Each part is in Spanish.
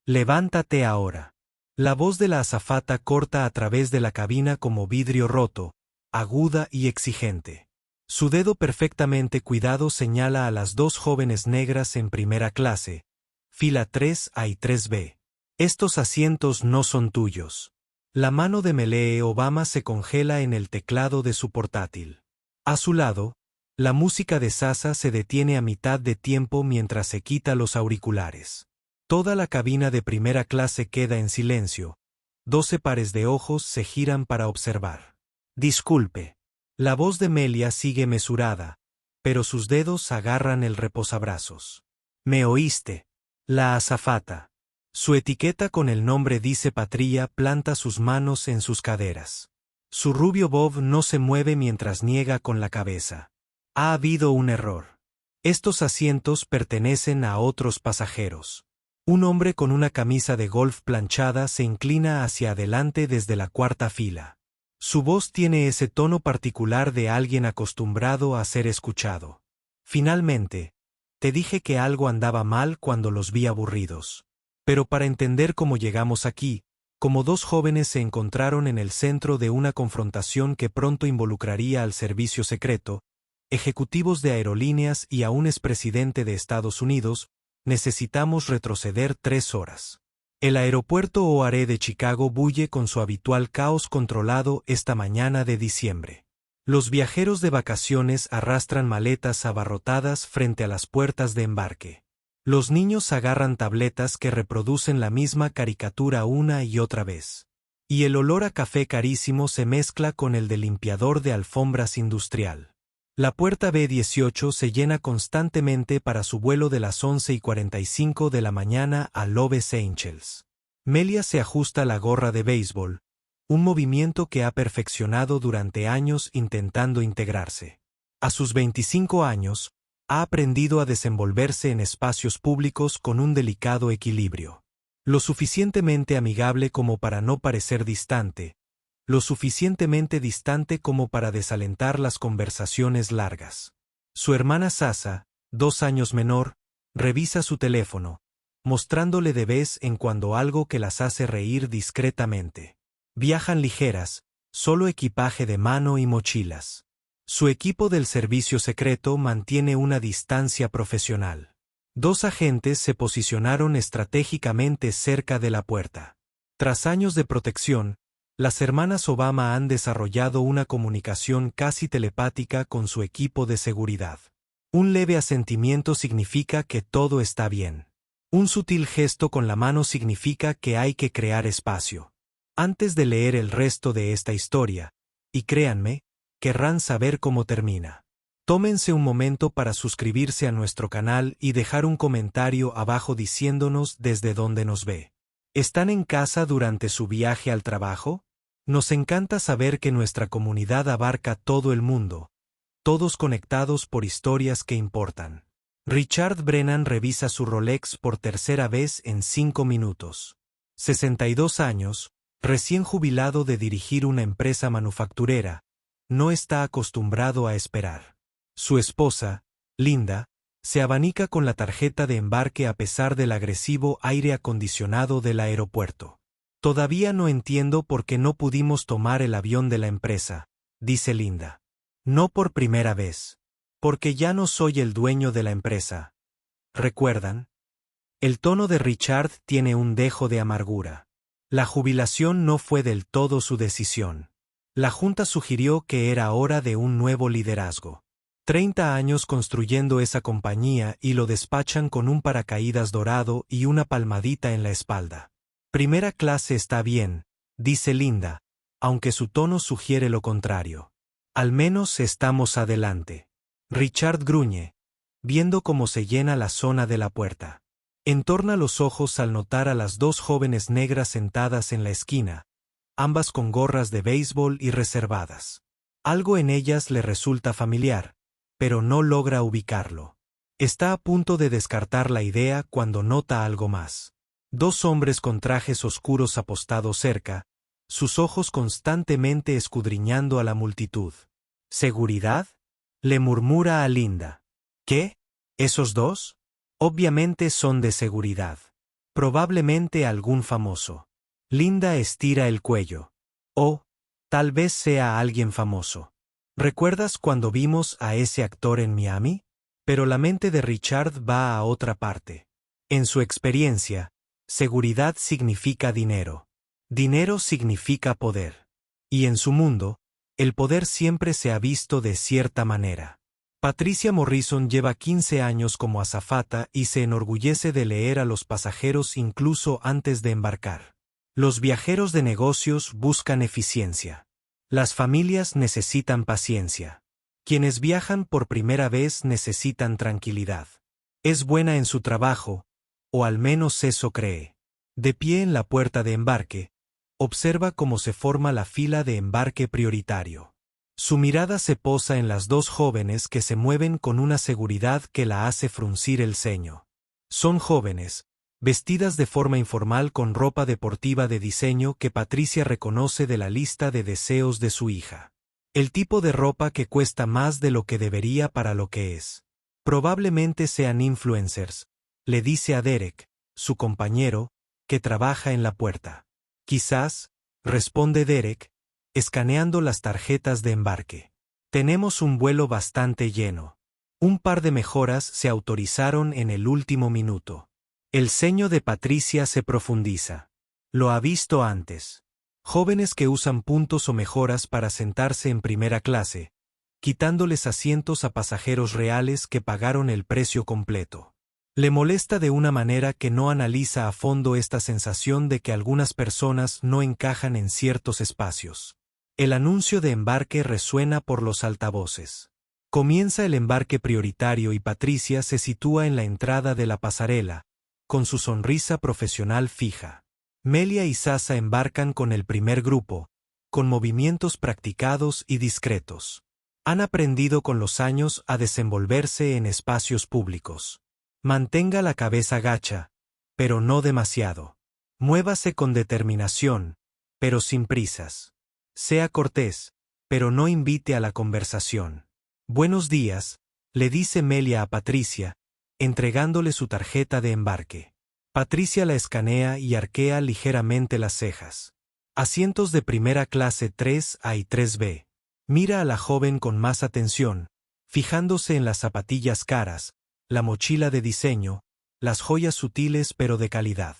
Levántate ahora. La voz de la azafata corta a través de la cabina como vidrio roto, aguda y exigente. Su dedo perfectamente cuidado señala a las dos jóvenes negras en primera clase, fila 3A y 3B. Estos asientos no son tuyos. La mano de Melee Obama se congela en el teclado de su portátil. A su lado, la música de Sasa se detiene a mitad de tiempo mientras se quita los auriculares. Toda la cabina de primera clase queda en silencio. 12 pares de ojos se giran para observar. Disculpe. La voz de Melia sigue mesurada, pero sus dedos agarran el reposabrazos. ¿Me oíste? La azafata. Su etiqueta con el nombre dice Patria planta sus manos en sus caderas. Su rubio bob no se mueve mientras niega con la cabeza. Ha habido un error. Estos asientos pertenecen a otros pasajeros. Un hombre con una camisa de golf planchada se inclina hacia adelante desde la cuarta fila. Su voz tiene ese tono particular de alguien acostumbrado a ser escuchado. Finalmente, te dije que algo andaba mal cuando los vi aburridos. Pero para entender cómo llegamos aquí, como dos jóvenes se encontraron en el centro de una confrontación que pronto involucraría al servicio secreto, ejecutivos de aerolíneas y a un expresidente de Estados Unidos, necesitamos retroceder 3 horas. El aeropuerto O'Hare de Chicago bulle con su habitual caos controlado esta mañana de diciembre. Los viajeros de vacaciones arrastran maletas abarrotadas frente a las puertas de embarque. Los niños agarran tabletas que reproducen la misma caricatura una y otra vez. Y el olor a café carísimo se mezcla con el de limpiador de alfombras industrial. La puerta B-18 se llena constantemente para su vuelo de las 11:45 de la mañana a Los Angeles. Melia se ajusta la gorra de béisbol, un movimiento que ha perfeccionado durante años intentando integrarse. A sus 25 años, ha aprendido a desenvolverse en espacios públicos con un delicado equilibrio. Lo suficientemente amigable como para no parecer distante, lo suficientemente distante como para desalentar las conversaciones largas. Su hermana Sasa, 2 años menor, revisa su teléfono, mostrándole de vez en cuando algo que las hace reír discretamente. Viajan ligeras, solo equipaje de mano y mochilas. Su equipo del servicio secreto mantiene una distancia profesional. 2 agentes se posicionaron estratégicamente cerca de la puerta. Tras años de protección, las hermanas Obama han desarrollado una comunicación casi telepática con su equipo de seguridad. Un leve asentimiento significa que todo está bien. Un sutil gesto con la mano significa que hay que crear espacio. Antes de leer el resto de esta historia, y créanme, querrán saber cómo termina. Tómense un momento para suscribirse a nuestro canal y dejar un comentario abajo diciéndonos desde dónde nos ve. ¿Están en casa durante su viaje al trabajo? Nos encanta saber que nuestra comunidad abarca todo el mundo, todos conectados por historias que importan. Richard Brennan revisa su Rolex por tercera vez en 5 minutos. 62 años, recién jubilado de dirigir una empresa manufacturera, no está acostumbrado a esperar. Su esposa, Linda, se abanica con la tarjeta de embarque a pesar del agresivo aire acondicionado del aeropuerto. Todavía no entiendo por qué no pudimos tomar el avión de la empresa, dice Linda. No por primera vez. Porque ya no soy el dueño de la empresa. ¿Recuerdan? El tono de Richard tiene un dejo de amargura. La jubilación no fue del todo su decisión. La junta sugirió que era hora de un nuevo liderazgo. 30 años construyendo esa compañía y lo despachan con un paracaídas dorado y una palmadita en la espalda. Primera clase está bien, dice Linda, aunque su tono sugiere lo contrario. Al menos estamos adelante. Richard gruñe, viendo cómo se llena la zona de la puerta. Entorna los ojos al notar a las 2 jóvenes negras sentadas en la esquina, ambas con gorras de béisbol y reservadas. Algo en ellas le resulta familiar, pero no logra ubicarlo. Está a punto de descartar la idea cuando nota algo más. 2 hombres con trajes oscuros apostados cerca, sus ojos constantemente escudriñando a la multitud. ¿Seguridad?, le murmura a Linda. ¿Qué? ¿Esos 2? Obviamente son de seguridad. Probablemente algún famoso. Linda estira el cuello. Oh, tal vez sea alguien famoso. ¿Recuerdas cuando vimos a ese actor en Miami? Pero la mente de Richard va a otra parte. En su experiencia, seguridad significa dinero. Dinero significa poder. Y en su mundo, el poder siempre se ha visto de cierta manera. Patricia Morrison lleva 15 años como azafata y se enorgullece de leer a los pasajeros incluso antes de embarcar. Los viajeros de negocios buscan eficiencia. Las familias necesitan paciencia. Quienes viajan por primera vez necesitan tranquilidad. Es buena en su trabajo, o al menos eso cree. De pie en la puerta de embarque, observa cómo se forma la fila de embarque prioritario. Su mirada se posa en las dos jóvenes que se mueven con una seguridad que la hace fruncir el ceño. Son jóvenes, vestidas de forma informal con ropa deportiva de diseño que Patricia reconoce de la lista de deseos de su hija. El tipo de ropa que cuesta más de lo que debería para lo que es. Probablemente sean influencers, le dice a Derek, su compañero, que trabaja en la puerta. Quizás, responde Derek, escaneando las tarjetas de embarque. Tenemos un vuelo bastante lleno. Un par de mejoras se autorizaron en el último minuto. El ceño de Patricia se profundiza. Lo ha visto antes. Jóvenes que usan puntos o mejoras para sentarse en primera clase, quitándoles asientos a pasajeros reales que pagaron el precio completo. Le molesta de una manera que no analiza a fondo esta sensación de que algunas personas no encajan en ciertos espacios. El anuncio de embarque resuena por los altavoces. Comienza el embarque prioritario y Patricia se sitúa en la entrada de la pasarela, con su sonrisa profesional fija. Melia y Sasa embarcan con el primer grupo, con movimientos practicados y discretos. Han aprendido con los años a desenvolverse en espacios públicos. Mantenga la cabeza gacha, pero no demasiado. Muévase con determinación, pero sin prisas. Sea cortés, pero no invite a la conversación. Buenos días, le dice Melia a Patricia, entregándole su tarjeta de embarque. Patricia la escanea y arquea ligeramente las cejas. Asientos de primera clase 3A y 3B. Mira a la joven con más atención, fijándose en las zapatillas caras, la mochila de diseño, las joyas sutiles pero de calidad.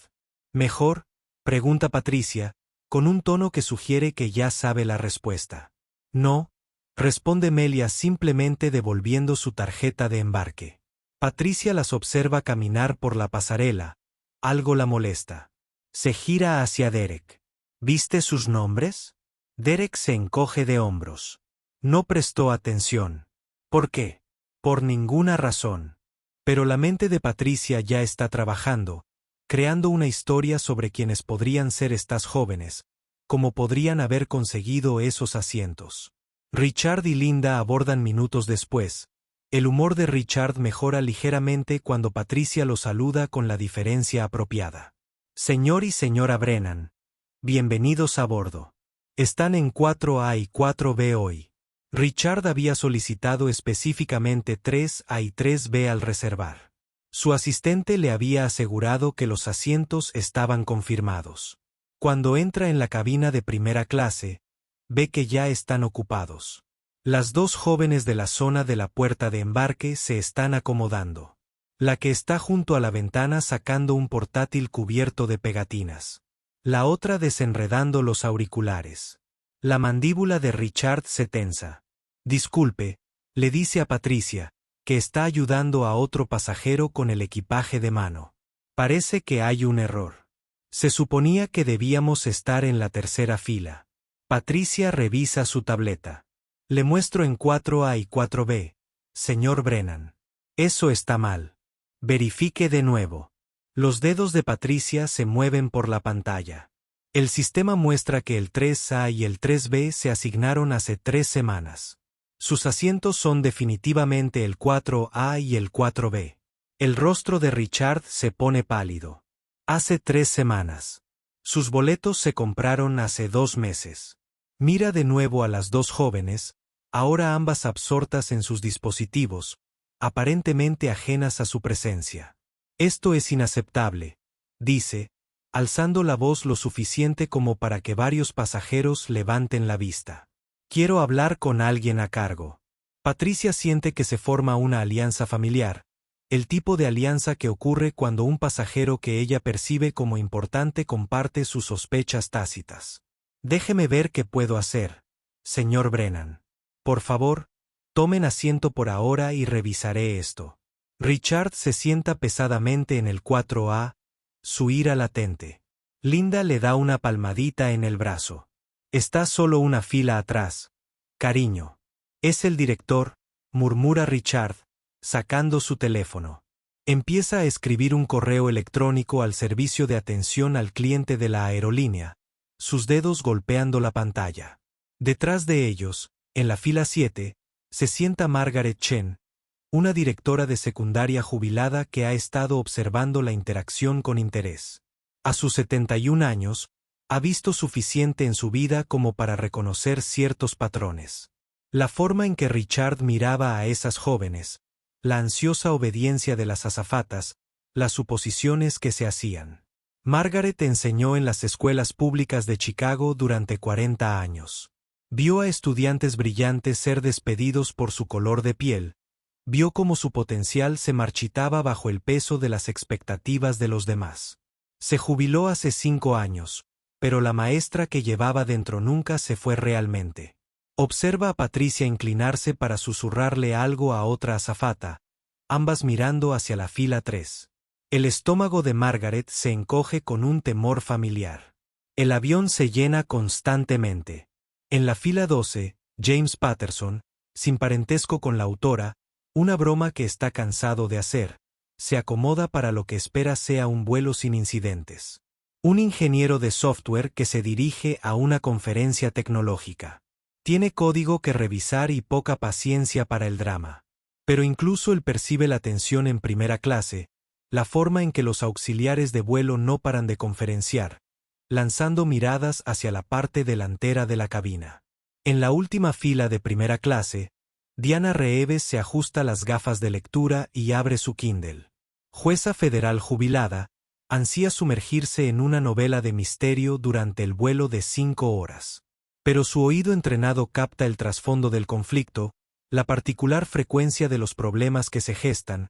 ¿Mejor?, pregunta Patricia, con un tono que sugiere que ya sabe la respuesta. No, responde Melia simplemente devolviendo su tarjeta de embarque. Patricia las observa caminar por la pasarela. Algo la molesta. Se gira hacia Derek. ¿Viste sus nombres? Derek se encoge de hombros. No prestó atención. ¿Por qué? Por ninguna razón. Pero la mente de Patricia ya está trabajando, creando una historia sobre quienes podrían ser estas jóvenes, cómo podrían haber conseguido esos asientos. Richard y Linda abordan minutos después. El humor de Richard mejora ligeramente cuando Patricia lo saluda con la diferencia apropiada. Señor y señora Brennan, bienvenidos a bordo. Están en 4A y 4B hoy. Richard había solicitado específicamente 3A y 3B al reservar. Su asistente le había asegurado que los asientos estaban confirmados. Cuando entra en la cabina de primera clase, ve que ya están ocupados. Las dos jóvenes de la zona de la puerta de embarque se están acomodando. La que está junto a la ventana sacando un portátil cubierto de pegatinas. La otra desenredando los auriculares. La mandíbula de Richard se tensa. Disculpe, le dice a Patricia, que está ayudando a otro pasajero con el equipaje de mano. Parece que hay un error. Se suponía que debíamos estar en la tercera fila. Patricia revisa su tableta. Le muestro en 4A y 4B, señor Brennan. Eso está mal. Verifique de nuevo. Los dedos de Patricia se mueven por la pantalla. El sistema muestra que el 3A y el 3B se asignaron hace 3 semanas. Sus asientos son definitivamente el 4A y el 4B. El rostro de Richard se pone pálido. Hace 3 semanas. Sus boletos se compraron hace 2 meses. Mira de nuevo a las dos jóvenes, ahora ambas absortas en sus dispositivos, aparentemente ajenas a su presencia. Esto es inaceptable, dice, alzando la voz lo suficiente como para que varios pasajeros levanten la vista. Quiero hablar con alguien a cargo. Patricia siente que se forma una alianza familiar, el tipo de alianza que ocurre cuando un pasajero que ella percibe como importante comparte sus sospechas tácitas. Déjeme ver qué puedo hacer, señor Brennan. Por favor, tomen asiento por ahora y revisaré esto. Richard se sienta pesadamente en el 4A, su ira latente. Linda le da una palmadita en el brazo. Está solo una fila atrás. Cariño. Es el director, murmura Richard, sacando su teléfono. Empieza a escribir un correo electrónico al servicio de atención al cliente de la aerolínea, sus dedos golpeando la pantalla. Detrás de ellos, en la fila 7, se sienta Margaret Chen, una directora de secundaria jubilada que ha estado observando la interacción con interés. A sus 71 años, ha visto suficiente en su vida como para reconocer ciertos patrones. La forma en que Richard miraba a esas jóvenes, la ansiosa obediencia de las azafatas, las suposiciones que se hacían. Margaret enseñó en las escuelas públicas de Chicago durante 40 años. Vio a estudiantes brillantes ser despedidos por su color de piel, vio cómo su potencial se marchitaba bajo el peso de las expectativas de los demás. Se jubiló hace 5 años, pero la maestra que llevaba dentro nunca se fue realmente. Observa a Patricia inclinarse para susurrarle algo a otra azafata, ambas mirando hacia la fila 3. El estómago de Margaret se encoge con un temor familiar. El avión se llena constantemente. En la fila 12, James Patterson, sin parentesco con la autora, una broma que está cansado de hacer, se acomoda para lo que espera sea un vuelo sin incidentes. Un ingeniero de software que se dirige a una conferencia tecnológica. Tiene código que revisar y poca paciencia para el drama. Pero incluso él percibe la tensión en primera clase, la forma en que los auxiliares de vuelo no paran de conferenciar, lanzando miradas hacia la parte delantera de la cabina. En la última fila de primera clase, Diana Reeves se ajusta las gafas de lectura y abre su Kindle. Jueza federal jubilada, ansía sumergirse en una novela de misterio durante el vuelo de 5 horas. Pero su oído entrenado capta el trasfondo del conflicto, la particular frecuencia de los problemas que se gestan,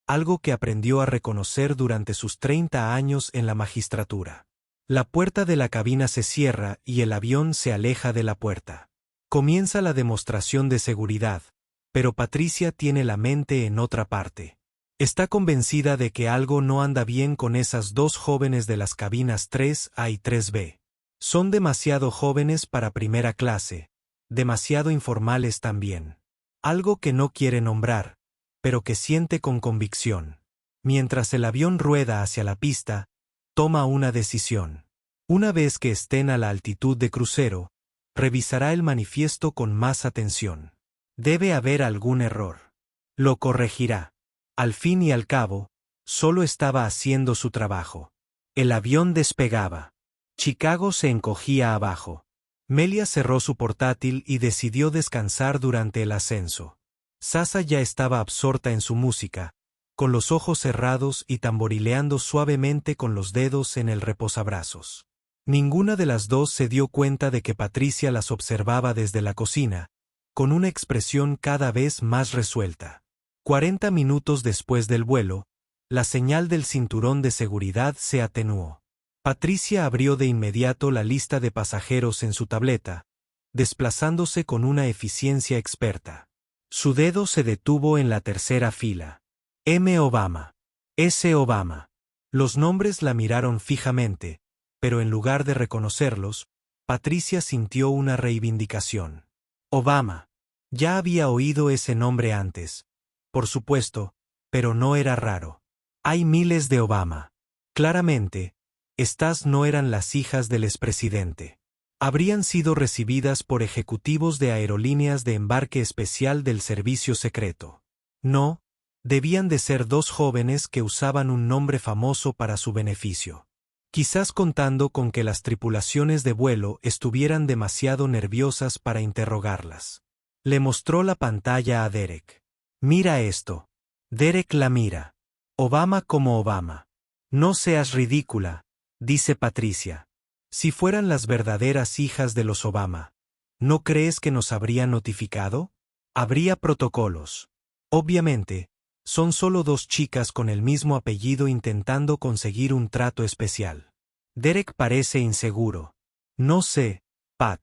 algo que aprendió a reconocer durante sus 30 años en la magistratura. La puerta de la cabina se cierra y el avión se aleja de la puerta. Comienza la demostración de seguridad, pero Patricia tiene la mente en otra parte. Está convencida de que algo no anda bien con esas dos jóvenes de las cabinas 3A y 3B. Son demasiado jóvenes para primera clase, demasiado informales también. Algo que no quiere nombrar, pero que siente con convicción. Mientras el avión rueda hacia la pista, toma una decisión. Una vez que estén a la altitud de crucero, revisará el manifiesto con más atención. Debe haber algún error. Lo corregirá. Al fin y al cabo, solo estaba haciendo su trabajo. El avión despegaba. Chicago se encogía abajo. Melia cerró su portátil y decidió descansar durante el ascenso. Sasa ya estaba absorta en su música, con los ojos cerrados y tamborileando suavemente con los dedos en el reposabrazos. Ninguna de las dos se dio cuenta de que Patricia las observaba desde la cocina, con una expresión cada vez más resuelta. 40 minutos después del vuelo, la señal del cinturón de seguridad se atenuó. Patricia abrió de inmediato la lista de pasajeros en su tableta, desplazándose con una eficiencia experta. Su dedo se detuvo en la tercera fila. M. Obama. S. Obama. Los nombres la miraron fijamente, pero en lugar de reconocerlos, Patricia sintió una reivindicación. Obama. Ya había oído ese nombre antes, por supuesto, pero no era raro. Hay miles de Obama. Claramente, estas no eran las hijas del expresidente. Habrían sido recibidas por ejecutivos de aerolíneas de embarque especial del servicio secreto. No, debían de ser dos jóvenes que usaban un nombre famoso para su beneficio. Quizás contando con que las tripulaciones de vuelo estuvieran demasiado nerviosas para interrogarlas. Le mostró la pantalla a Derek. Mira esto. Derek la mira. Obama como Obama. No seas ridícula, dice Patricia. Si fueran las verdaderas hijas de los Obama, ¿no crees que nos habrían notificado? Habría protocolos. Obviamente, son solo dos chicas con el mismo apellido intentando conseguir un trato especial. Derek parece inseguro. No sé, Pat.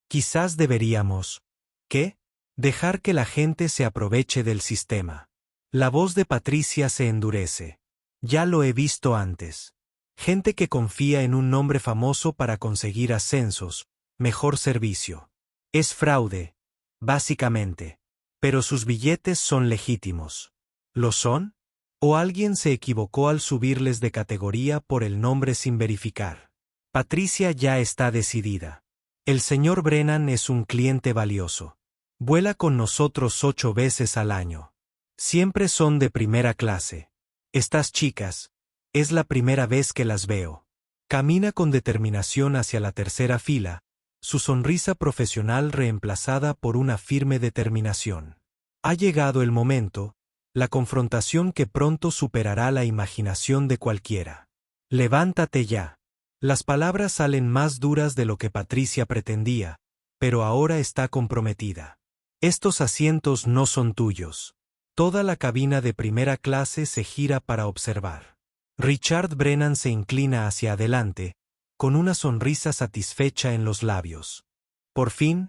Quizás deberíamos... ¿Qué? Dejar que la gente se aproveche del sistema. La voz de Patricia se endurece. Ya lo he visto antes. Gente que confía en un nombre famoso para conseguir ascensos, mejor servicio. Es fraude, básicamente. Pero sus billetes son legítimos. ¿Lo son? ¿O alguien se equivocó al subirles de categoría por el nombre sin verificar? Patricia ya está decidida. El señor Brennan es un cliente valioso. Vuela con nosotros 8 veces al año. Siempre son de primera clase. Estas chicas, es la primera vez que las veo. Camina con determinación hacia la tercera fila, su sonrisa profesional reemplazada por una firme determinación. Ha llegado el momento, la confrontación que pronto superará la imaginación de cualquiera. Levántate ya. Las palabras salen más duras de lo que Patricia pretendía, pero ahora está comprometida. Estos asientos no son tuyos. Toda la cabina de primera clase se gira para observar. Richard Brennan se inclina hacia adelante, con una sonrisa satisfecha en los labios. Por fin,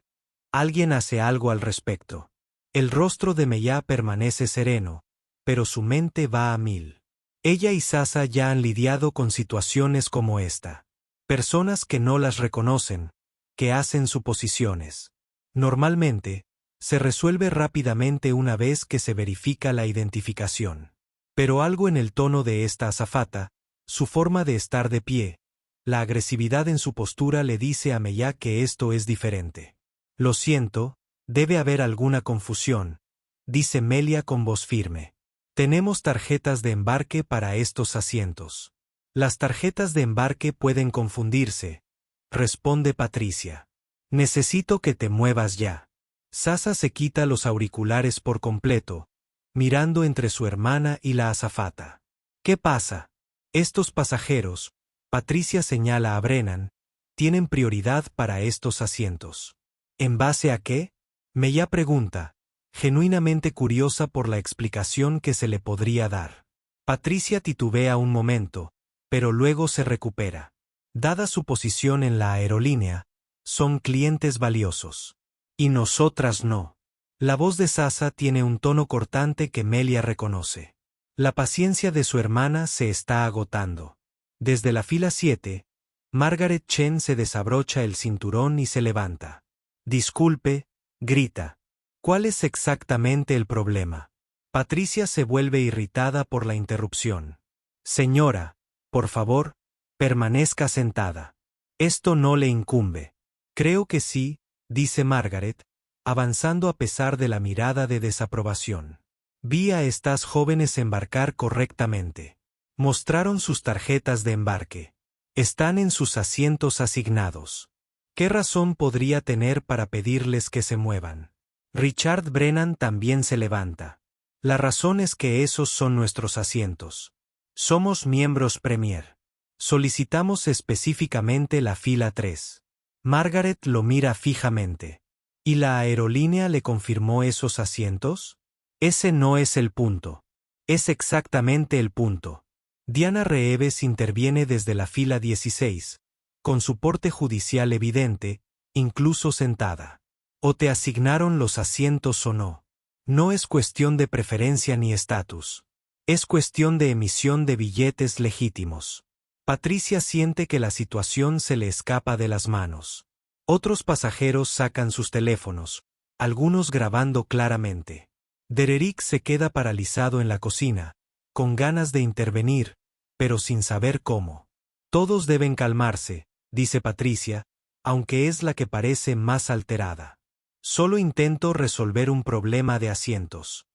alguien hace algo al respecto. El rostro de Mella permanece sereno, pero su mente va a mil. Ella y Sasa ya han lidiado con situaciones como esta. Personas que no las reconocen, que hacen suposiciones. Normalmente, se resuelve rápidamente una vez que se verifica la identificación. Pero algo en el tono de esta azafata, su forma de estar de pie, la agresividad en su postura le dice a Mella que esto es diferente. Lo siento, debe haber alguna confusión, dice Melia con voz firme. Tenemos tarjetas de embarque para estos asientos. Las tarjetas de embarque pueden confundirse, responde Patricia. Necesito que te muevas ya. Sasa se quita los auriculares por completo, mirando entre su hermana y la azafata. ¿Qué pasa? Estos pasajeros, Patricia señala a Brennan, tienen prioridad para estos asientos. ¿En base a qué? Mella pregunta, genuinamente curiosa por la explicación que se le podría dar. Patricia titubea un momento, pero luego se recupera. Dada su posición en la aerolínea, son clientes valiosos. Y nosotras no. La voz de Sasa tiene un tono cortante que Melia reconoce. La paciencia de su hermana se está agotando. Desde la fila 7, Margaret Chen se desabrocha el cinturón y se levanta. Disculpe, grita. ¿Cuál es exactamente el problema? Patricia se vuelve irritada por la interrupción. Señora, por favor, permanezca sentada. Esto no le incumbe. Creo que sí, dice Margaret, avanzando a pesar de la mirada de desaprobación. Vi a estas jóvenes embarcar correctamente. Mostraron sus tarjetas de embarque. Están en sus asientos asignados. ¿Qué razón podría tener para pedirles que se muevan? Richard Brennan también se levanta. La razón es que esos son nuestros asientos. Somos miembros Premier. Solicitamos específicamente la fila 3. Margaret lo mira fijamente. ¿Y la aerolínea le confirmó esos asientos? Ese no es el punto. Es exactamente el punto. Diana Reeves interviene desde la fila 16, con su porte judicial evidente, incluso sentada. O te asignaron los asientos o no. No es cuestión de preferencia ni estatus. Es cuestión de emisión de billetes legítimos. Patricia siente que la situación se le escapa de las manos. Otros pasajeros sacan sus teléfonos, algunos grabando claramente. Dererick se queda paralizado en la cocina, con ganas de intervenir, pero sin saber cómo. Todos deben calmarse, dice Patricia, aunque es la que parece más alterada. Solo intento resolver un problema de asientos.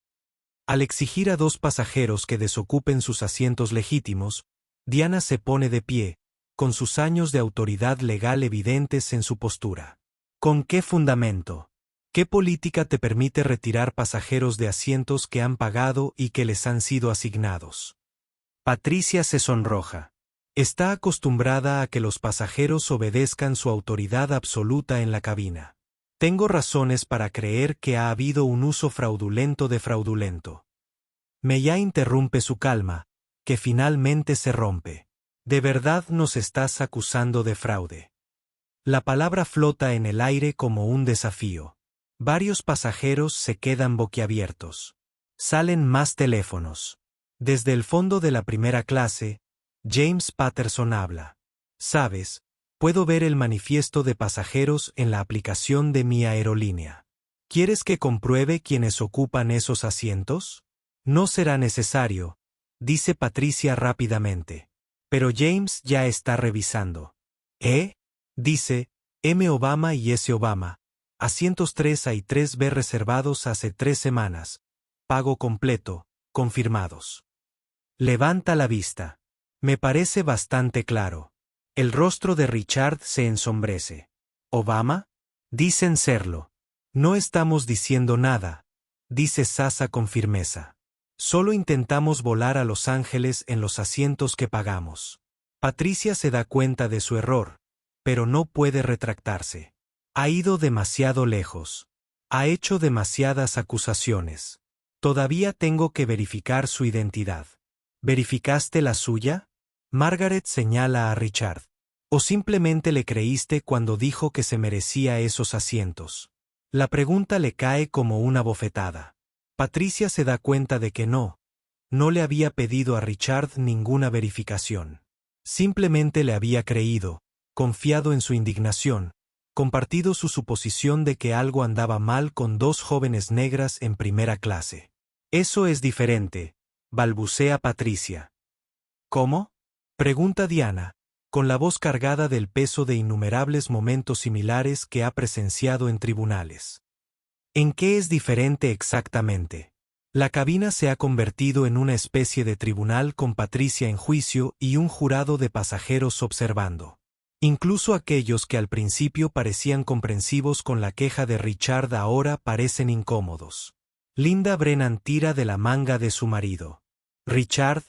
Al exigir a 2 pasajeros que desocupen sus asientos legítimos, Diana se pone de pie, con sus años de autoridad legal evidentes en su postura. ¿Con qué fundamento? ¿Qué política te permite retirar pasajeros de asientos que han pagado y que les han sido asignados? Patricia se sonroja. Está acostumbrada a que los pasajeros obedezcan su autoridad absoluta en la cabina. Tengo razones para creer que ha habido un uso fraudulento de fraudulento. Meya interrumpe su calma, que finalmente se rompe. ¿De verdad nos estás acusando de fraude? La palabra flota en el aire como un desafío. Varios pasajeros se quedan boquiabiertos. Salen más teléfonos. Desde el fondo de la primera clase, James Patterson habla. ¿Sabes? Puedo ver el manifiesto de pasajeros en la aplicación de mi aerolínea. ¿Quieres que compruebe quiénes ocupan esos asientos? No será necesario, dice Patricia rápidamente. Pero James ya está revisando. Dice, M. Obama y S. Obama. Asientos 3A y 3B reservados hace 3 semanas. Pago completo, confirmados. Levanta la vista. Me parece bastante claro. El rostro de Richard se ensombrece. ¿Obama? Dicen serlo. No estamos diciendo nada, dice Sasa con firmeza. Solo intentamos volar a Los Ángeles en los asientos que pagamos. Patricia se da cuenta de su error, pero no puede retractarse. Ha ido demasiado lejos. Ha hecho demasiadas acusaciones. Todavía tengo que verificar su identidad. ¿Verificaste la suya? Margaret señala a Richard. ¿O simplemente le creíste cuando dijo que se merecía esos asientos? La pregunta le cae como una bofetada. Patricia se da cuenta de que no le había pedido a Richard ninguna verificación. Simplemente le había creído, confiado en su indignación, compartido su suposición de que algo andaba mal con 2 jóvenes negras en primera clase. Eso es diferente, balbucea Patricia. ¿Cómo? Pregunta Diana, con la voz cargada del peso de innumerables momentos similares que ha presenciado en tribunales. ¿En qué es diferente exactamente? La cabina se ha convertido en una especie de tribunal con Patricia en juicio y un jurado de pasajeros observando. Incluso aquellos que al principio parecían comprensivos con la queja de Richard ahora parecen incómodos. Linda Brennan tira de la manga de su marido. Richard,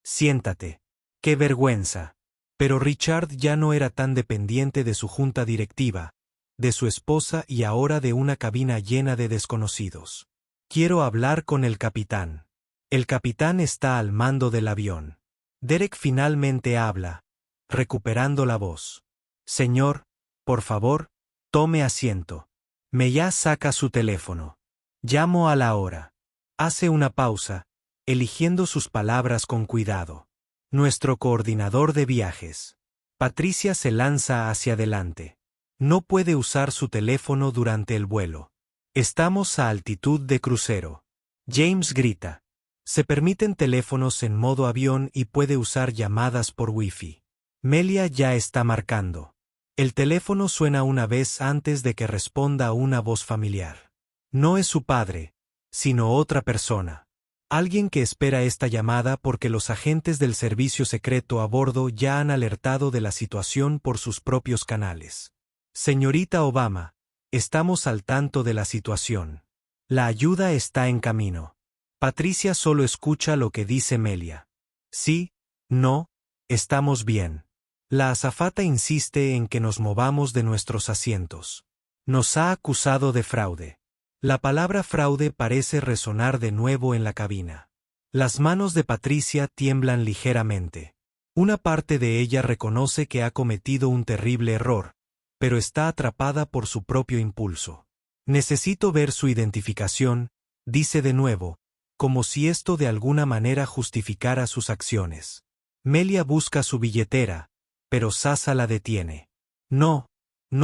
siéntate. ¡Qué vergüenza! Pero Richard ya no era tan dependiente de su junta directiva, de su esposa y ahora de una cabina llena de desconocidos. Quiero hablar con el capitán. El capitán está al mando del avión. Derek finalmente habla, recuperando la voz. Señor, por favor, tome asiento. Meya saca su teléfono. Llamo a la hora. Hace una pausa, eligiendo sus palabras con cuidado. Nuestro coordinador de viajes. Patricia se lanza hacia adelante. No puede usar su teléfono durante el vuelo. Estamos a altitud de crucero. James grita. Se permiten teléfonos en modo avión y puede usar llamadas por Wi-Fi. Melia ya está marcando. El teléfono suena una vez antes de que responda una voz familiar. No es su padre, sino otra persona. Alguien que espera esta llamada porque los agentes del servicio secreto a bordo ya han alertado de la situación por sus propios canales. Señorita Obama, estamos al tanto de la situación. La ayuda está en camino. Patricia solo escucha lo que dice Melia. Sí, no, estamos bien. La azafata insiste en que nos movamos de nuestros asientos. Nos ha acusado de fraude. La palabra fraude parece resonar de nuevo en la cabina. Las manos de Patricia tiemblan ligeramente. Una parte de ella reconoce que ha cometido un terrible error, pero está atrapada por su propio impulso. Necesito ver su identificación, dice de nuevo, como si esto de alguna manera justificara sus acciones. Melia busca su billetera, pero Sasa la detiene. No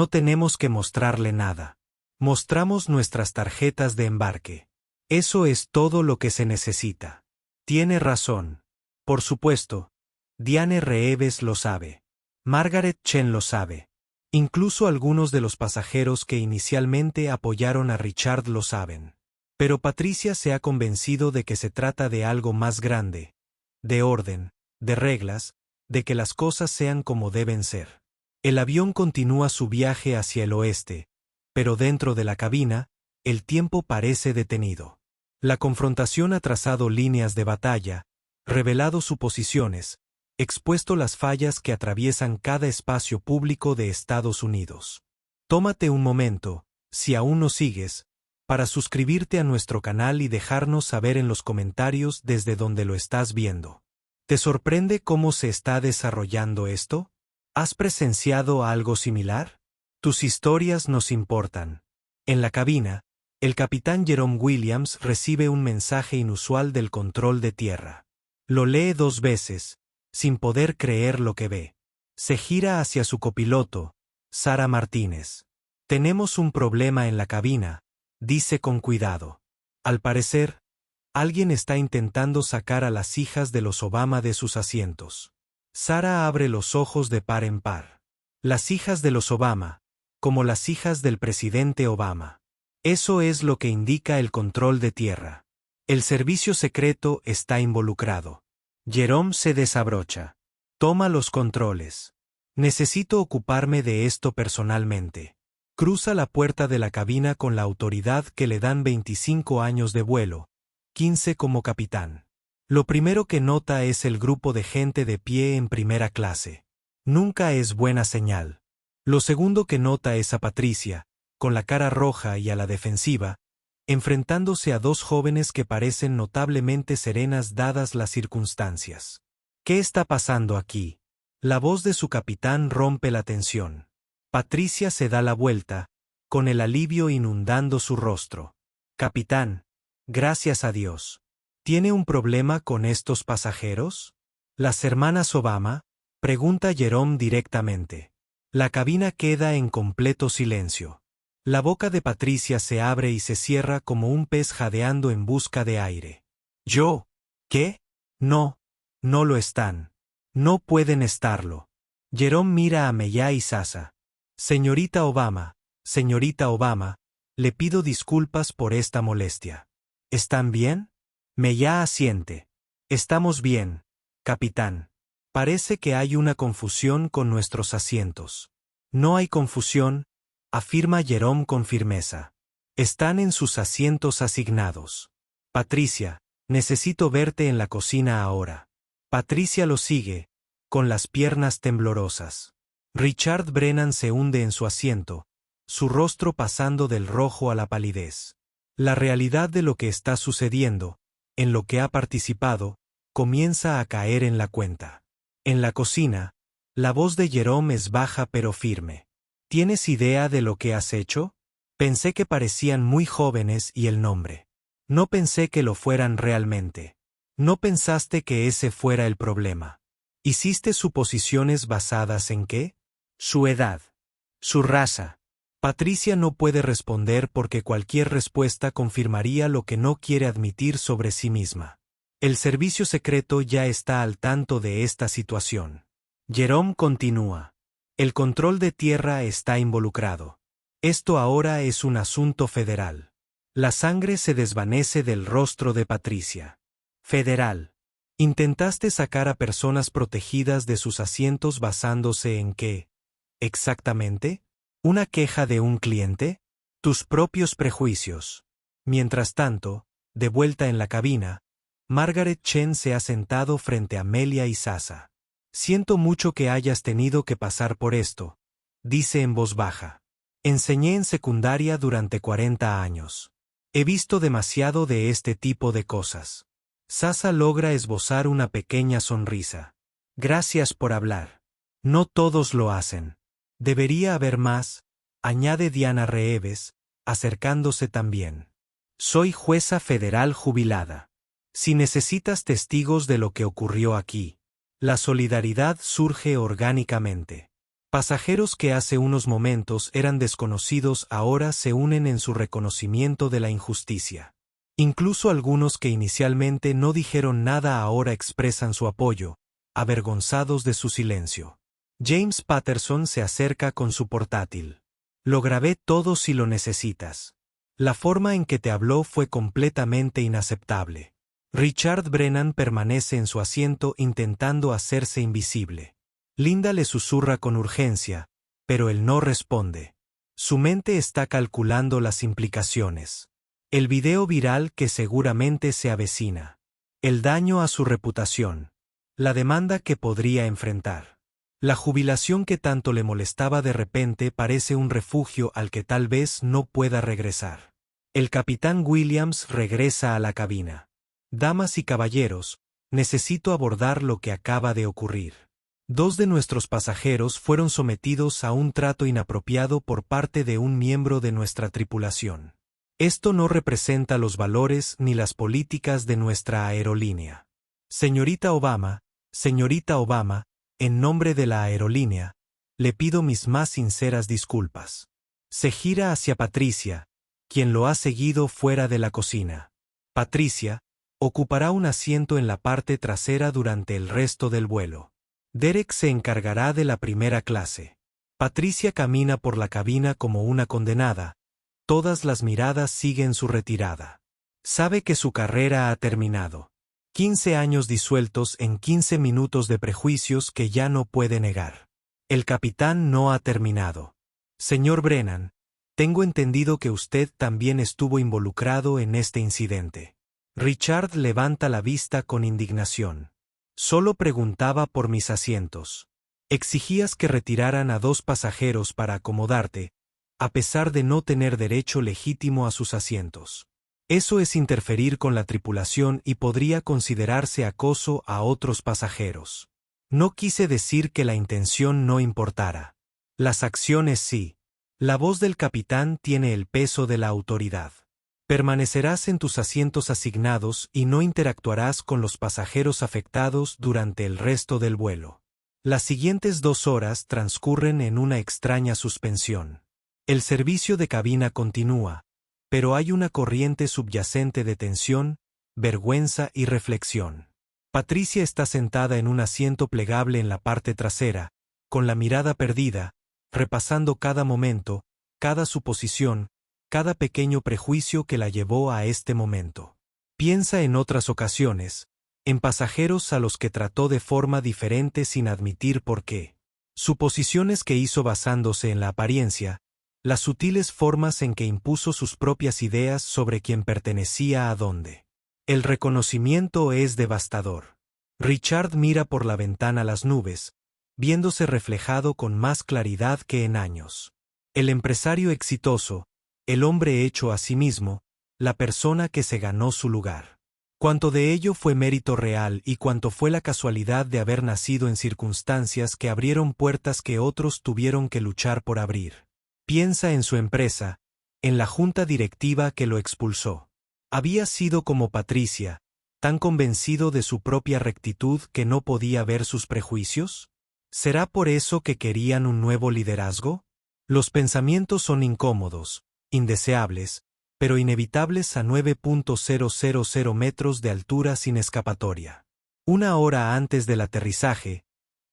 tenemos que mostrarle nada. Mostramos nuestras tarjetas de embarque. Eso es todo lo que se necesita. Tiene razón. Por supuesto, Diane Reeves lo sabe. Margaret Chen lo sabe. Incluso algunos de los pasajeros que inicialmente apoyaron a Richard lo saben. Pero Patricia se ha convencido de que se trata de algo más grande, de orden, de reglas, de que las cosas sean como deben ser. El avión continúa su viaje hacia el oeste, pero dentro de la cabina, el tiempo parece detenido. La confrontación ha trazado líneas de batalla, revelado suposiciones, expuesto las fallas que atraviesan cada espacio público de Estados Unidos. Tómate un momento, si aún no sigues, para suscribirte a nuestro canal y dejarnos saber en los comentarios desde donde lo estás viendo. ¿Te sorprende cómo se está desarrollando esto? ¿Has presenciado algo similar? Tus historias nos importan. En la cabina, el capitán Jerome Williams recibe un mensaje inusual del control de tierra. Lo lee 2 veces, sin poder creer lo que ve. Se gira hacia su copiloto, Sara Martínez. Tenemos un problema en la cabina, dice con cuidado. Al parecer, alguien está intentando sacar a las hijas de los Obama de sus asientos. Sara abre los ojos de par en par. Las hijas de los Obama, como las hijas del presidente Obama. Eso es lo que indica el control de tierra. El servicio secreto está involucrado. Jerome se desabrocha. Toma los controles. Necesito ocuparme de esto personalmente. Cruza la puerta de la cabina con la autoridad que le dan 25 años de vuelo, 15 como capitán. Lo primero que nota es el grupo de gente de pie en primera clase. Nunca es buena señal. Lo segundo que nota es a Patricia, con la cara roja y a la defensiva, enfrentándose a 2 jóvenes que parecen notablemente serenas dadas las circunstancias. ¿Qué está pasando aquí? La voz de su capitán rompe la tensión. Patricia se da la vuelta, con el alivio inundando su rostro. Capitán, gracias a Dios. ¿Tiene un problema con estos pasajeros? ¿Las hermanas Obama? Pregunta Jerome directamente. La cabina queda en completo silencio. La boca de Patricia se abre y se cierra como un pez jadeando en busca de aire. ¿Yo? ¿Qué? No, no lo están. No pueden estarlo. Jerome mira a Mella y Sasa. Señorita Obama, le pido disculpas por esta molestia. ¿Están bien? Mella asiente. Estamos bien, capitán. Parece que hay una confusión con nuestros asientos. No hay confusión, afirma Jerome con firmeza. Están en sus asientos asignados. Patricia, necesito verte en la cocina ahora. Patricia lo sigue, con las piernas temblorosas. Richard Brennan se hunde en su asiento, su rostro pasando del rojo a la palidez. La realidad de lo que está sucediendo, en lo que ha participado, comienza a caer en la cuenta. En la cocina, la voz de Jerome es baja pero firme. ¿Tienes idea de lo que has hecho? Pensé que parecían muy jóvenes y el nombre. No pensé que lo fueran realmente. No pensaste que ese fuera el problema. ¿Hiciste suposiciones basadas en qué? Su edad. Su raza. Patricia no puede responder porque cualquier respuesta confirmaría lo que no quiere admitir sobre sí misma. El servicio secreto ya está al tanto de esta situación. Jerome continúa. El control de tierra está involucrado. Esto ahora es un asunto federal. La sangre se desvanece del rostro de Patricia. Federal. ¿Intentaste sacar a personas protegidas de sus asientos basándose en qué? ¿Exactamente? ¿Una queja de un cliente? Tus propios prejuicios. Mientras tanto, de vuelta en la cabina, Margaret Chen se ha sentado frente a Melia y Sasa. Siento mucho que hayas tenido que pasar por esto, dice en voz baja. Enseñé en secundaria durante 40 años. He visto demasiado de este tipo de cosas. Sasa logra esbozar una pequeña sonrisa. Gracias por hablar. No todos lo hacen. Debería haber más, añade Diana Reeves, acercándose también. Soy jueza federal jubilada. Si necesitas testigos de lo que ocurrió aquí, la solidaridad surge orgánicamente. Pasajeros que hace unos momentos eran desconocidos ahora se unen en su reconocimiento de la injusticia. Incluso algunos que inicialmente no dijeron nada ahora expresan su apoyo, avergonzados de su silencio. James Patterson se acerca con su portátil. Lo grabé todo si lo necesitas. La forma en que te habló fue completamente inaceptable. Richard Brennan permanece en su asiento intentando hacerse invisible. Linda le susurra con urgencia, pero él no responde. Su mente está calculando las implicaciones. El video viral que seguramente se avecina. El daño a su reputación. La demanda que podría enfrentar. La jubilación que tanto le molestaba de repente parece un refugio al que tal vez no pueda regresar. El capitán Williams regresa a la cabina. Damas y caballeros, necesito abordar lo que acaba de ocurrir. 2 de nuestros pasajeros fueron sometidos a un trato inapropiado por parte de un miembro de nuestra tripulación. Esto no representa los valores ni las políticas de nuestra aerolínea. Señorita Obama, en nombre de la aerolínea, le pido mis más sinceras disculpas. Se gira hacia Patricia, quien lo ha seguido fuera de la cocina. Patricia ocupará un asiento en la parte trasera durante el resto del vuelo. Derek se encargará de la primera clase. Patricia camina por la cabina como una condenada. Todas las miradas siguen su retirada. Sabe que su carrera ha terminado. 15 años disueltos en 15 minutos de prejuicios que ya no puede negar. El capitán no ha terminado. Señor Brennan, tengo entendido que usted también estuvo involucrado en este incidente. Richard levanta la vista con indignación. Solo preguntaba por mis asientos. Exigías que retiraran a 2 pasajeros para acomodarte, a pesar de no tener derecho legítimo a sus asientos. Eso es interferir con la tripulación y podría considerarse acoso a otros pasajeros. No quise decir que la intención no importara. Las acciones sí. La voz del capitán tiene el peso de la autoridad. Permanecerás en tus asientos asignados y no interactuarás con los pasajeros afectados durante el resto del vuelo. Las siguientes 2 horas transcurren en una extraña suspensión. El servicio de cabina continúa, pero hay una corriente subyacente de tensión, vergüenza y reflexión. Patricia está sentada en un asiento plegable en la parte trasera, con la mirada perdida, repasando cada momento, cada suposición, cada pequeño prejuicio que la llevó a este momento. Piensa en otras ocasiones, en pasajeros a los que trató de forma diferente sin admitir por qué. Suposiciones que hizo basándose en la apariencia, las sutiles formas en que impuso sus propias ideas sobre quién pertenecía a dónde. El reconocimiento es devastador. Richard mira por la ventana las nubes, viéndose reflejado con más claridad que en años. El empresario exitoso, el hombre hecho a sí mismo, la persona que se ganó su lugar. Cuánto de ello fue mérito real y cuánto fue la casualidad de haber nacido en circunstancias que abrieron puertas que otros tuvieron que luchar por abrir. Piensa en su empresa, en la junta directiva que lo expulsó. Había sido como Patricia, tan convencido de su propia rectitud que no podía ver sus prejuicios. ¿Será por eso que querían un nuevo liderazgo? Los pensamientos son incómodos, indeseables, pero inevitables a 9.000 metros de altura sin escapatoria. 1 hora antes del aterrizaje,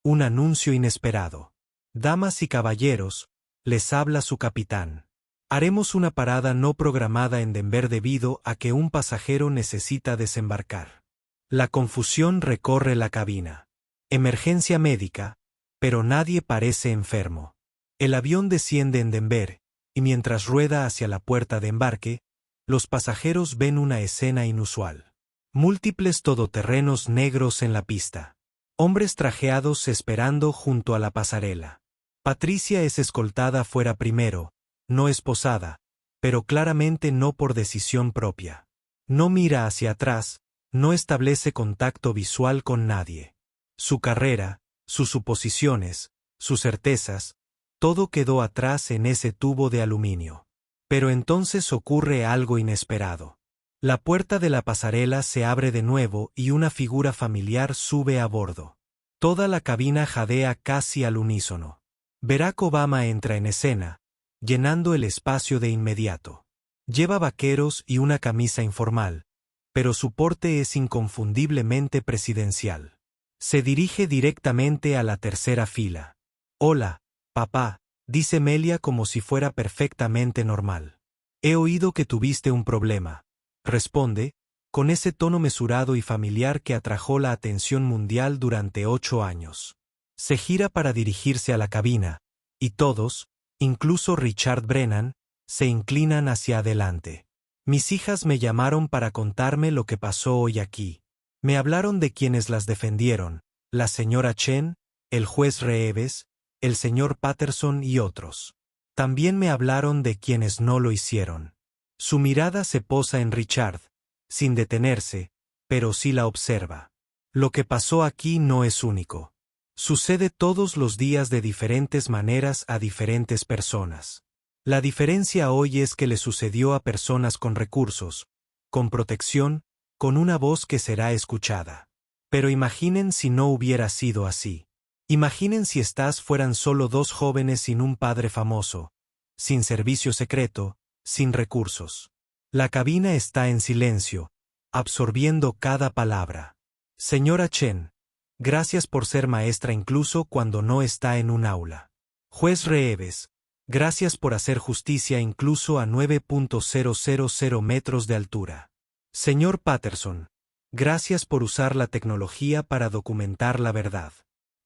un anuncio inesperado. Damas y caballeros, les habla su capitán. Haremos una parada no programada en Denver debido a que un pasajero necesita desembarcar. La confusión recorre la cabina. Emergencia médica, pero nadie parece enfermo. El avión desciende en Denver, y mientras rueda hacia la puerta de embarque, los pasajeros ven una escena inusual. Múltiples todoterrenos negros en la pista. Hombres trajeados esperando junto a la pasarela. Patricia es escoltada fuera primero, no esposada, pero claramente no por decisión propia. No mira hacia atrás, no establece contacto visual con nadie. Su carrera, sus suposiciones, sus certezas, todo quedó atrás en ese tubo de aluminio. Pero entonces ocurre algo inesperado. La puerta de la pasarela se abre de nuevo y una figura familiar sube a bordo. Toda la cabina jadea casi al unísono. Barack Obama entra en escena, llenando el espacio de inmediato. Lleva vaqueros y una camisa informal, pero su porte es inconfundiblemente presidencial. Se dirige directamente a la tercera fila. «Hola, papá», dice Melia como si fuera perfectamente normal. «He oído que tuviste un problema», responde, con ese tono mesurado y familiar que atrajo la atención mundial durante 8 años. Se gira para dirigirse a la cabina, y todos, incluso Richard Brennan, se inclinan hacia adelante. «Mis hijas me llamaron para contarme lo que pasó hoy aquí». Me hablaron de quienes las defendieron, la señora Chen, el juez Reeves, el señor Patterson y otros. También me hablaron de quienes no lo hicieron. Su mirada se posa en Richard, sin detenerse, pero sí la observa. Lo que pasó aquí no es único. Sucede todos los días de diferentes maneras a diferentes personas. La diferencia hoy es que le sucedió a personas con recursos, con protección, con una voz que será escuchada. Pero imaginen si no hubiera sido así. Imaginen si estas fueran solo dos jóvenes sin un padre famoso, sin servicio secreto, sin recursos. La cabina está en silencio, absorbiendo cada palabra. Señora Chen, gracias por ser maestra incluso cuando no está en un aula. Juez Reeves, gracias por hacer justicia incluso a 9.000 metros de altura. Señor Patterson, gracias por usar la tecnología para documentar la verdad.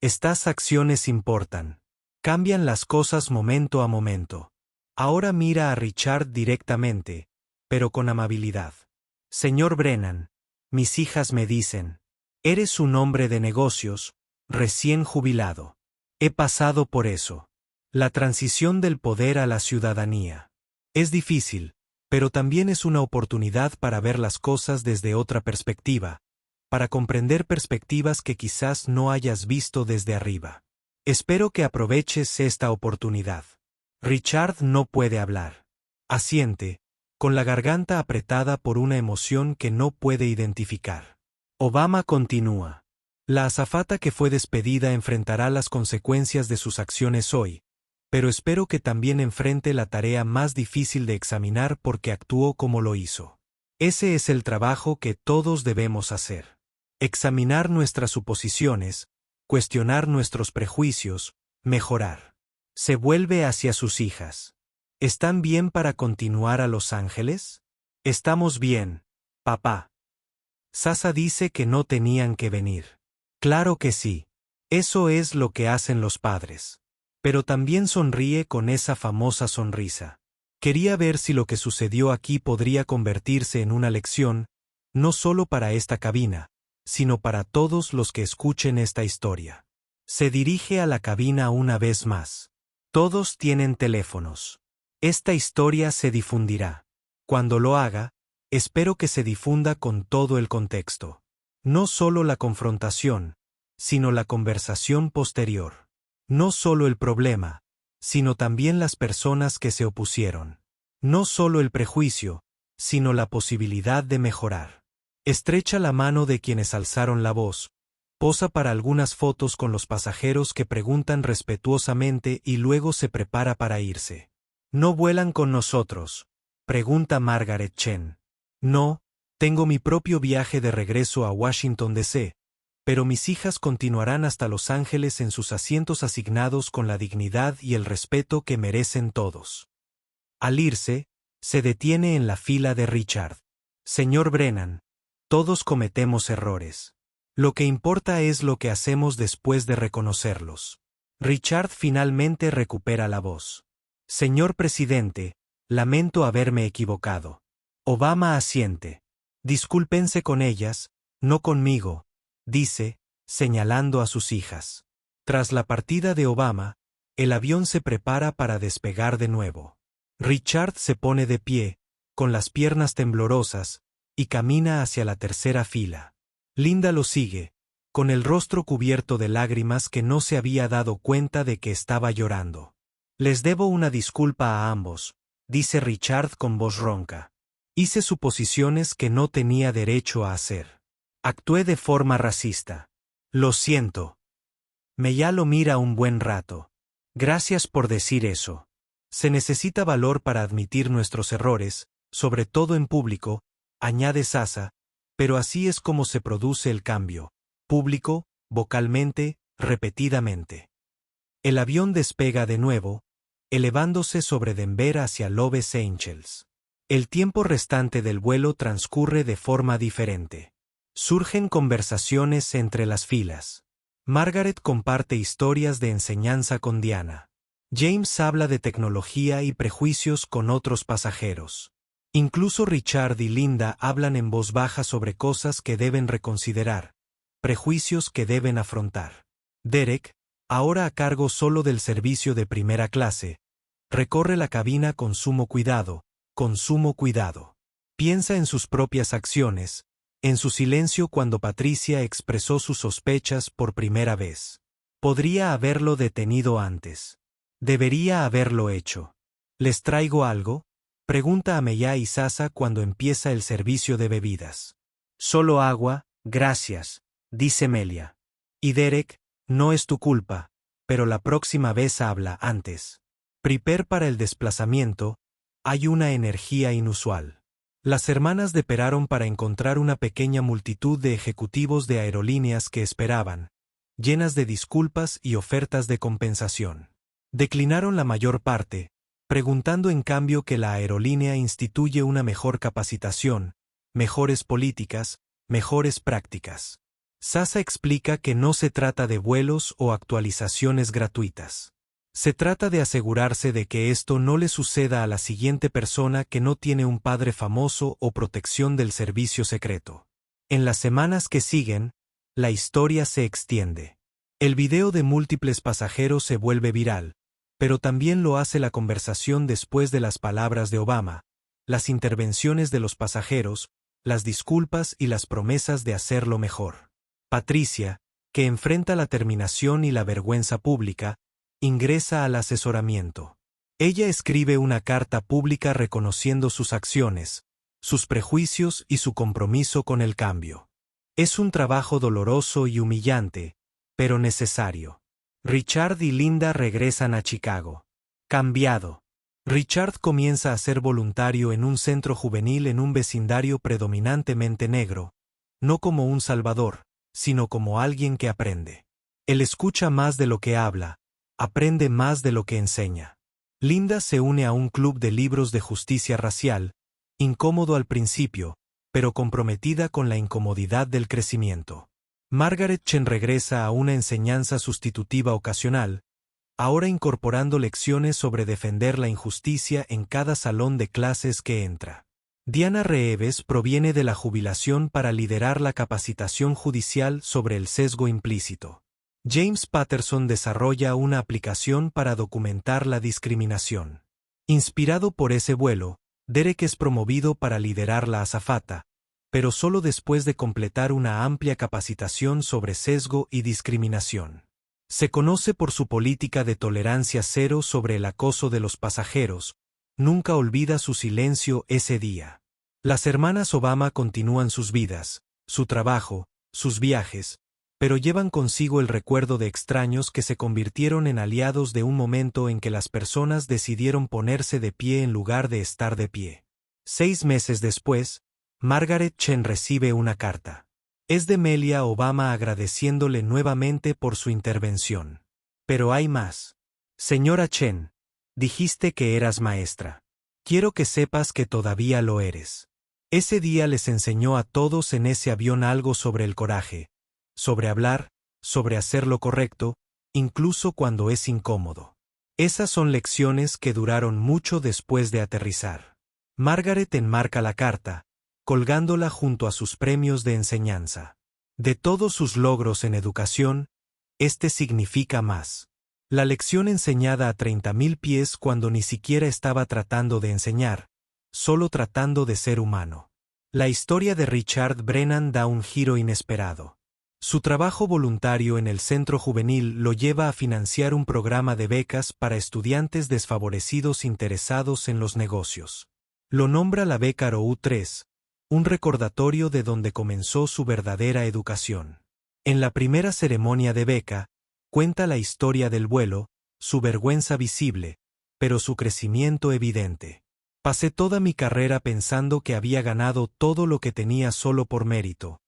Estas acciones importan. Cambian las cosas momento a momento. Ahora mira a Richard directamente, pero con amabilidad. Señor Brennan, mis hijas me dicen, eres un hombre de negocios, recién jubilado. He pasado por eso. La transición del poder a la ciudadanía. Es difícil, pero también es una oportunidad para ver las cosas desde otra perspectiva, para comprender perspectivas que quizás no hayas visto desde arriba. Espero que aproveches esta oportunidad. Richard no puede hablar. Asiente, con la garganta apretada por una emoción que no puede identificar. Obama continúa. La azafata que fue despedida enfrentará las consecuencias de sus acciones hoy, pero espero que también enfrente la tarea más difícil de examinar porque actuó como lo hizo. Ese es el trabajo que todos debemos hacer. Examinar nuestras suposiciones, cuestionar nuestros prejuicios, mejorar. Se vuelve hacia sus hijas. ¿Están bien para continuar a Los Ángeles? Estamos bien, papá. Sasa dice que no tenían que venir. Claro que sí. Eso es lo que hacen los padres. Pero también sonríe con esa famosa sonrisa. Quería ver si lo que sucedió aquí podría convertirse en una lección, no solo para esta cabina, sino para todos los que escuchen esta historia. Se dirige a la cabina una vez más. Todos tienen teléfonos. Esta historia se difundirá. Cuando lo haga, espero que se difunda con todo el contexto. No solo la confrontación, sino la conversación posterior. No solo el problema, sino también las personas que se opusieron. No solo el prejuicio, sino la posibilidad de mejorar. Estrecha la mano de quienes alzaron la voz, posa para algunas fotos con los pasajeros que preguntan respetuosamente y luego se prepara para irse. ¿No vuelan con nosotros?, pregunta Margaret Chen. No, tengo mi propio viaje de regreso a Washington D.C., pero mis hijas continuarán hasta Los Ángeles en sus asientos asignados con la dignidad y el respeto que merecen todos. Al irse, se detiene en la fila de Richard. Señor Brennan, todos cometemos errores. Lo que importa es lo que hacemos después de reconocerlos. Richard finalmente recupera la voz. Señor presidente, lamento haberme equivocado. Obama asiente. Discúlpense con ellas, no conmigo, dice, señalando a sus hijas. Tras la partida de Obama, el avión se prepara para despegar de nuevo. Richard se pone de pie, con las piernas temblorosas, y camina hacia la tercera fila. Linda lo sigue, con el rostro cubierto de lágrimas que no se había dado cuenta de que estaba llorando. Les debo una disculpa a ambos, dice Richard con voz ronca. Hice suposiciones que no tenía derecho a hacer. Actué de forma racista. Lo siento. Meya lo mira un buen rato. Gracias por decir eso. Se necesita valor para admitir nuestros errores, sobre todo en público, añade Sasa, pero así es como se produce el cambio. Público, vocalmente, repetidamente. El avión despega de nuevo, elevándose sobre Denver hacia Los Ángeles. El tiempo restante del vuelo transcurre de forma diferente. Surgen conversaciones entre las filas. Margaret comparte historias de enseñanza con Diana. James habla de tecnología y prejuicios con otros pasajeros. Incluso Richard y Linda hablan en voz baja sobre cosas que deben reconsiderar, prejuicios que deben afrontar. Derek, ahora a cargo solo del servicio de primera clase, recorre la cabina con sumo cuidado, con sumo cuidado. Piensa en sus propias acciones, en su silencio cuando Patricia expresó sus sospechas por primera vez. Podría haberlo detenido antes. Debería haberlo hecho. ¿Les traigo algo?, pregunta a Meya y Sasa cuando empieza el servicio de bebidas. Solo agua, gracias, dice Melia. Y Derek, no es tu culpa, pero la próxima vez habla antes. Prepare para el desplazamiento, hay una energía inusual. Las hermanas deperaron para encontrar una pequeña multitud de ejecutivos de aerolíneas que esperaban, llenas de disculpas y ofertas de compensación. Declinaron la mayor parte, preguntando en cambio que la aerolínea instituye una mejor capacitación, mejores políticas, mejores prácticas. Sasa explica que no se trata de vuelos o actualizaciones gratuitas. Se trata de asegurarse de que esto no le suceda a la siguiente persona que no tiene un padre famoso o protección del servicio secreto. En las semanas que siguen, la historia se extiende. El video de múltiples pasajeros se vuelve viral, pero también lo hace la conversación después de las palabras de Obama, las intervenciones de los pasajeros, las disculpas y las promesas de hacerlo mejor. Patricia, que enfrenta la terminación y la vergüenza pública, ingresa al asesoramiento. Ella escribe una carta pública reconociendo sus acciones, sus prejuicios y su compromiso con el cambio. Es un trabajo doloroso y humillante, pero necesario. Richard y Linda regresan a Chicago. Cambiado. Richard comienza a ser voluntario en un centro juvenil en un vecindario predominantemente negro, no como un salvador, sino como alguien que aprende. Él escucha más de lo que habla, aprende más de lo que enseña. Linda se une a un club de libros de justicia racial, incómodo al principio, pero comprometida con la incomodidad del crecimiento. Margaret Chen regresa a una enseñanza sustitutiva ocasional, ahora incorporando lecciones sobre defender la injusticia en cada salón de clases que entra. Diana Reeves proviene de la jubilación para liderar la capacitación judicial sobre el sesgo implícito. James Patterson desarrolla una aplicación para documentar la discriminación. Inspirado por ese vuelo, Derek es promovido para liderar la azafata, pero solo después de completar una amplia capacitación sobre sesgo y discriminación. Se conoce por su política de tolerancia cero sobre el acoso de los pasajeros, nunca olvida su silencio ese día. Las hermanas Obama continúan sus vidas, su trabajo, sus viajes, pero llevan consigo el recuerdo de extraños que se convirtieron en aliados de un momento en que las personas decidieron ponerse de pie en lugar de estar de pie. 6 meses después, Margaret Chen recibe una carta. Es de Melia Obama agradeciéndole nuevamente por su intervención. Pero hay más. Señora Chen, dijiste que eras maestra. Quiero que sepas que todavía lo eres. Ese día les enseñó a todos en ese avión algo sobre el coraje, sobre hablar, sobre hacer lo correcto, incluso cuando es incómodo. Esas son lecciones que duraron mucho después de aterrizar. Margaret enmarca la carta, colgándola junto a sus premios de enseñanza. De todos sus logros en educación, este significa más. La lección enseñada a 30.000 pies cuando ni siquiera estaba tratando de enseñar, solo tratando de ser humano. La historia de Richard Brennan da un giro inesperado. Su trabajo voluntario en el centro juvenil lo lleva a financiar un programa de becas para estudiantes desfavorecidos interesados en los negocios. Lo nombra la beca ROU 3, un recordatorio de donde comenzó su verdadera educación. En la primera ceremonia de beca, cuenta la historia del vuelo, su vergüenza visible, pero su crecimiento evidente. Pasé toda mi carrera pensando que había ganado todo lo que tenía solo por mérito,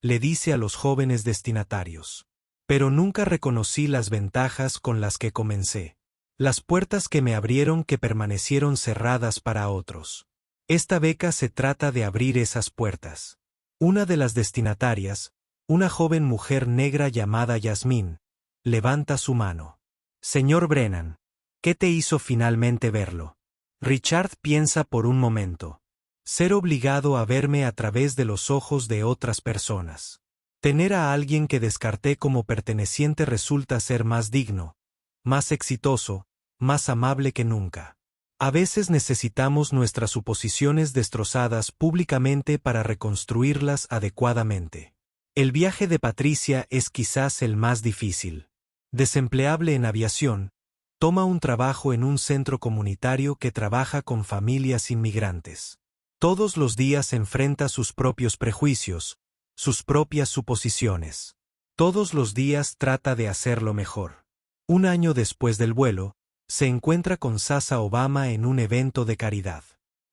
le dice a los jóvenes destinatarios. Pero nunca reconocí las ventajas con las que comencé. Las puertas que me abrieron que permanecieron cerradas para otros. Esta beca se trata de abrir esas puertas. Una de las destinatarias, una joven mujer negra llamada Yasmín, levanta su mano. Señor Brennan, ¿qué te hizo finalmente verlo? Richard piensa por un momento. Ser obligado a verme a través de los ojos de otras personas. Tener a alguien que descarté como perteneciente resulta ser más digno, más exitoso, más amable que nunca. A veces necesitamos nuestras suposiciones destrozadas públicamente para reconstruirlas adecuadamente. El viaje de Patricia es quizás el más difícil. Desempleable en aviación, toma un trabajo en un centro comunitario que trabaja con familias inmigrantes. Todos los días enfrenta sus propios prejuicios, sus propias suposiciones. Todos los días trata de hacerlo mejor. Un año después del vuelo, se encuentra con Sasha Obama en un evento de caridad.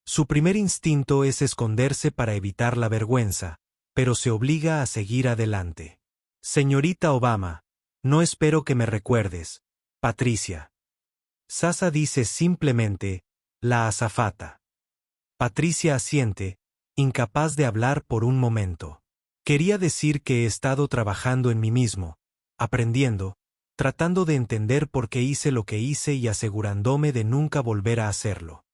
Su primer instinto es esconderse para evitar la vergüenza, pero se obliga a seguir adelante. Señorita Obama, no espero que me recuerdes, Patricia. Sasha dice simplemente, la azafata. Patricia asiente, incapaz de hablar por un momento. Quería decir que he estado trabajando en mí mismo, aprendiendo, tratando de entender por qué hice lo que hice y asegurándome de nunca volver a hacerlo.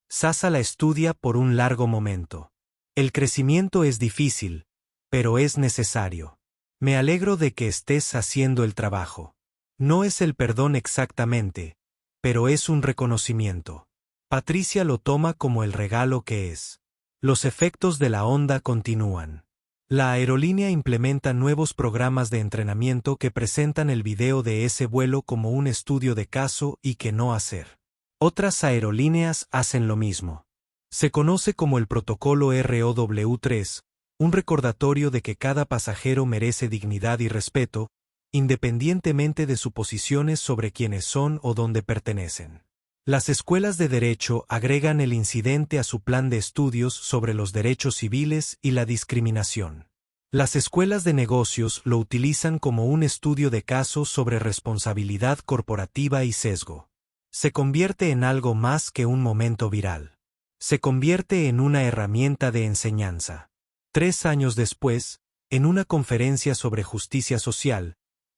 Sasha la estudia por un largo momento. El crecimiento es difícil, pero es necesario. Me alegro de que estés haciendo el trabajo. No es el perdón exactamente, pero es un reconocimiento. Patricia lo toma como el regalo que es. Los efectos de la onda continúan. La aerolínea implementa nuevos programas de entrenamiento que presentan el video de ese vuelo como un estudio de caso y qué no hacer. Otras aerolíneas hacen lo mismo. Se conoce como el protocolo ROW3, un recordatorio de que cada pasajero merece dignidad y respeto, independientemente de suposiciones sobre quiénes son o dónde pertenecen. Las escuelas de derecho agregan el incidente a su plan de estudios sobre los derechos civiles y la discriminación. Las escuelas de negocios lo utilizan como un estudio de caso sobre responsabilidad corporativa y sesgo. Se convierte en algo más que un momento viral. Se convierte en una herramienta de enseñanza. 3 años después, en una conferencia sobre justicia social,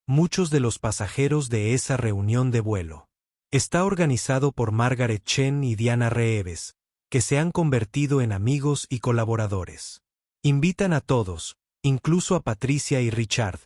muchos de los pasajeros de esa reunión de vuelo está organizado por Margaret Chen y Diana Reeves, que se han convertido en amigos y colaboradores. Invitan a todos, incluso a Patricia y Richard,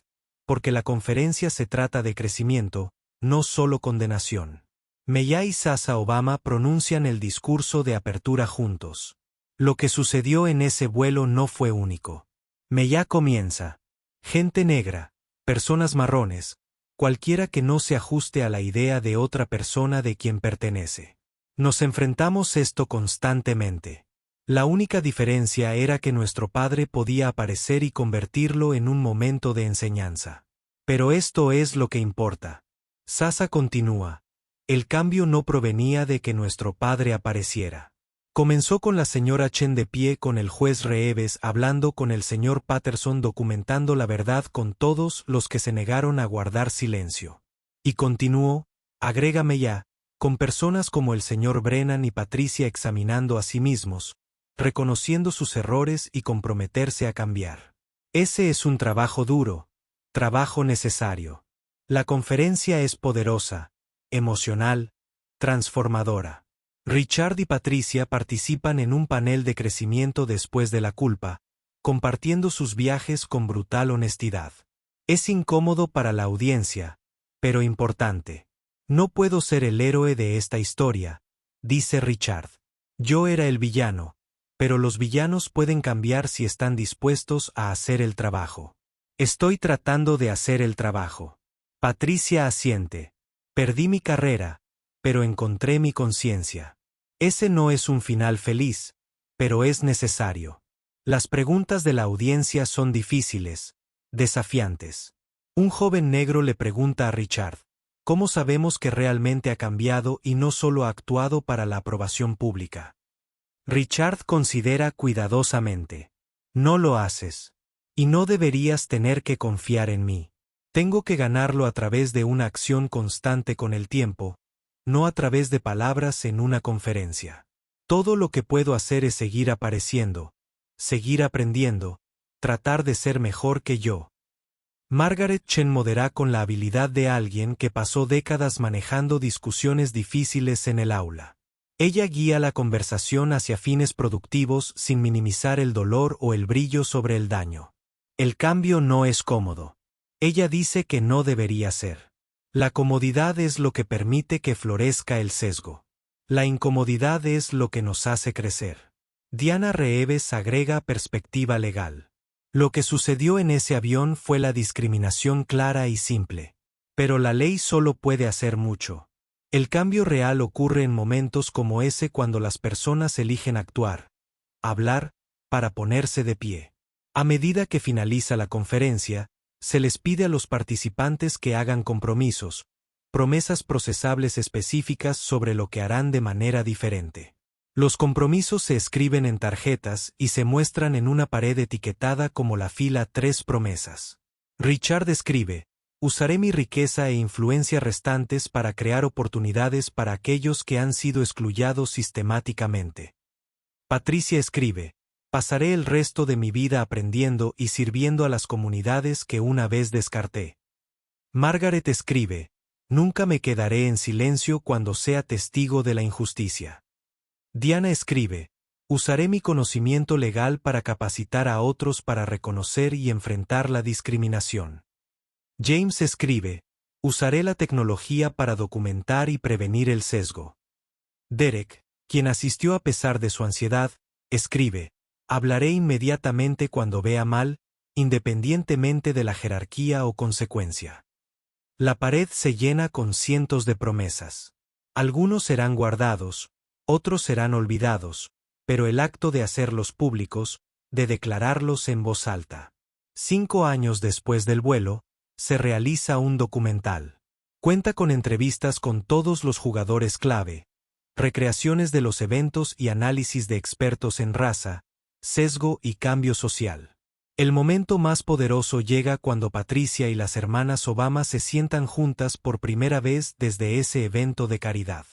porque la conferencia se trata de crecimiento, no solo condenación. Meya y Sasha Obama pronuncian el discurso de apertura juntos. Lo que sucedió en ese vuelo no fue único. Meya comienza. Gente negra, personas marrones, cualquiera que no se ajuste a la idea de otra persona de quien pertenece. Nos enfrentamos esto constantemente. La única diferencia era que nuestro padre podía aparecer y convertirlo en un momento de enseñanza. Pero esto es lo que importa. Sasha continúa. El cambio no provenía de que nuestro padre apareciera. Comenzó con la señora Chen de pie con el juez Reeves hablando con el señor Patterson documentando la verdad con todos los que se negaron a guardar silencio. Y continuó, agrégame ya, con personas como el señor Brennan y Patricia examinando a sí mismos, reconociendo sus errores y comprometerse a cambiar. Ese es un trabajo duro, trabajo necesario. La conferencia es poderosa, emocional, transformadora. Richard y Patricia participan en un panel de crecimiento después de la culpa, compartiendo sus viajes con brutal honestidad. Es incómodo para la audiencia, pero importante. No puedo ser el héroe de esta historia, dice Richard. Yo era el villano, pero los villanos pueden cambiar si están dispuestos a hacer el trabajo. Estoy tratando de hacer el trabajo. Patricia asiente. Perdí mi carrera, pero encontré mi conciencia. Ese no es un final feliz, pero es necesario. Las preguntas de la audiencia son difíciles, desafiantes. Un joven negro le pregunta a Richard, ¿cómo sabemos que realmente ha cambiado y no solo ha actuado para la aprobación pública? Richard considera cuidadosamente. No lo haces. Y no deberías tener que confiar en mí. Tengo que ganarlo a través de una acción constante con el tiempo, no a través de palabras en una conferencia. Todo lo que puedo hacer es seguir apareciendo, seguir aprendiendo, tratar de ser mejor que yo. Margaret Chen modera con la habilidad de alguien que pasó décadas manejando discusiones difíciles en el aula. Ella guía la conversación hacia fines productivos sin minimizar el dolor o el brillo sobre el daño. El cambio no es cómodo. Ella dice que no debería ser. La comodidad es lo que permite que florezca el sesgo. La incomodidad es lo que nos hace crecer. Diana Reeves agrega perspectiva legal. Lo que sucedió en ese avión fue la discriminación clara y simple. Pero la ley solo puede hacer mucho. El cambio real ocurre en momentos como ese cuando las personas eligen actuar, hablar, para ponerse de pie. A medida que finaliza la conferencia, se les pide a los participantes que hagan compromisos, promesas procesables específicas sobre lo que harán de manera diferente. Los compromisos se escriben en tarjetas y se muestran en una pared etiquetada como la fila 3 promesas. Richard escribe: usaré mi riqueza e influencia restantes para crear oportunidades para aquellos que han sido excluidos sistemáticamente. Patricia escribe: pasaré el resto de mi vida aprendiendo y sirviendo a las comunidades que una vez descarté. Margaret escribe: nunca me quedaré en silencio cuando sea testigo de la injusticia. Diana escribe: usaré mi conocimiento legal para capacitar a otros para reconocer y enfrentar la discriminación. James escribe: usaré la tecnología para documentar y prevenir el sesgo. Derek, quien asistió a pesar de su ansiedad, escribe: hablaré inmediatamente cuando vea mal, independientemente de la jerarquía o consecuencia. La pared se llena con cientos de promesas. Algunos serán guardados, otros serán olvidados, pero el acto de hacerlos públicos, de declararlos en voz alta. 5 años después del vuelo, se realiza un documental. Cuenta con entrevistas con todos los jugadores clave, recreaciones de los eventos y análisis de expertos en raza, sesgo y cambio social. El momento más poderoso llega cuando Patricia y las hermanas Obama se sientan juntas por primera vez desde ese evento de caridad.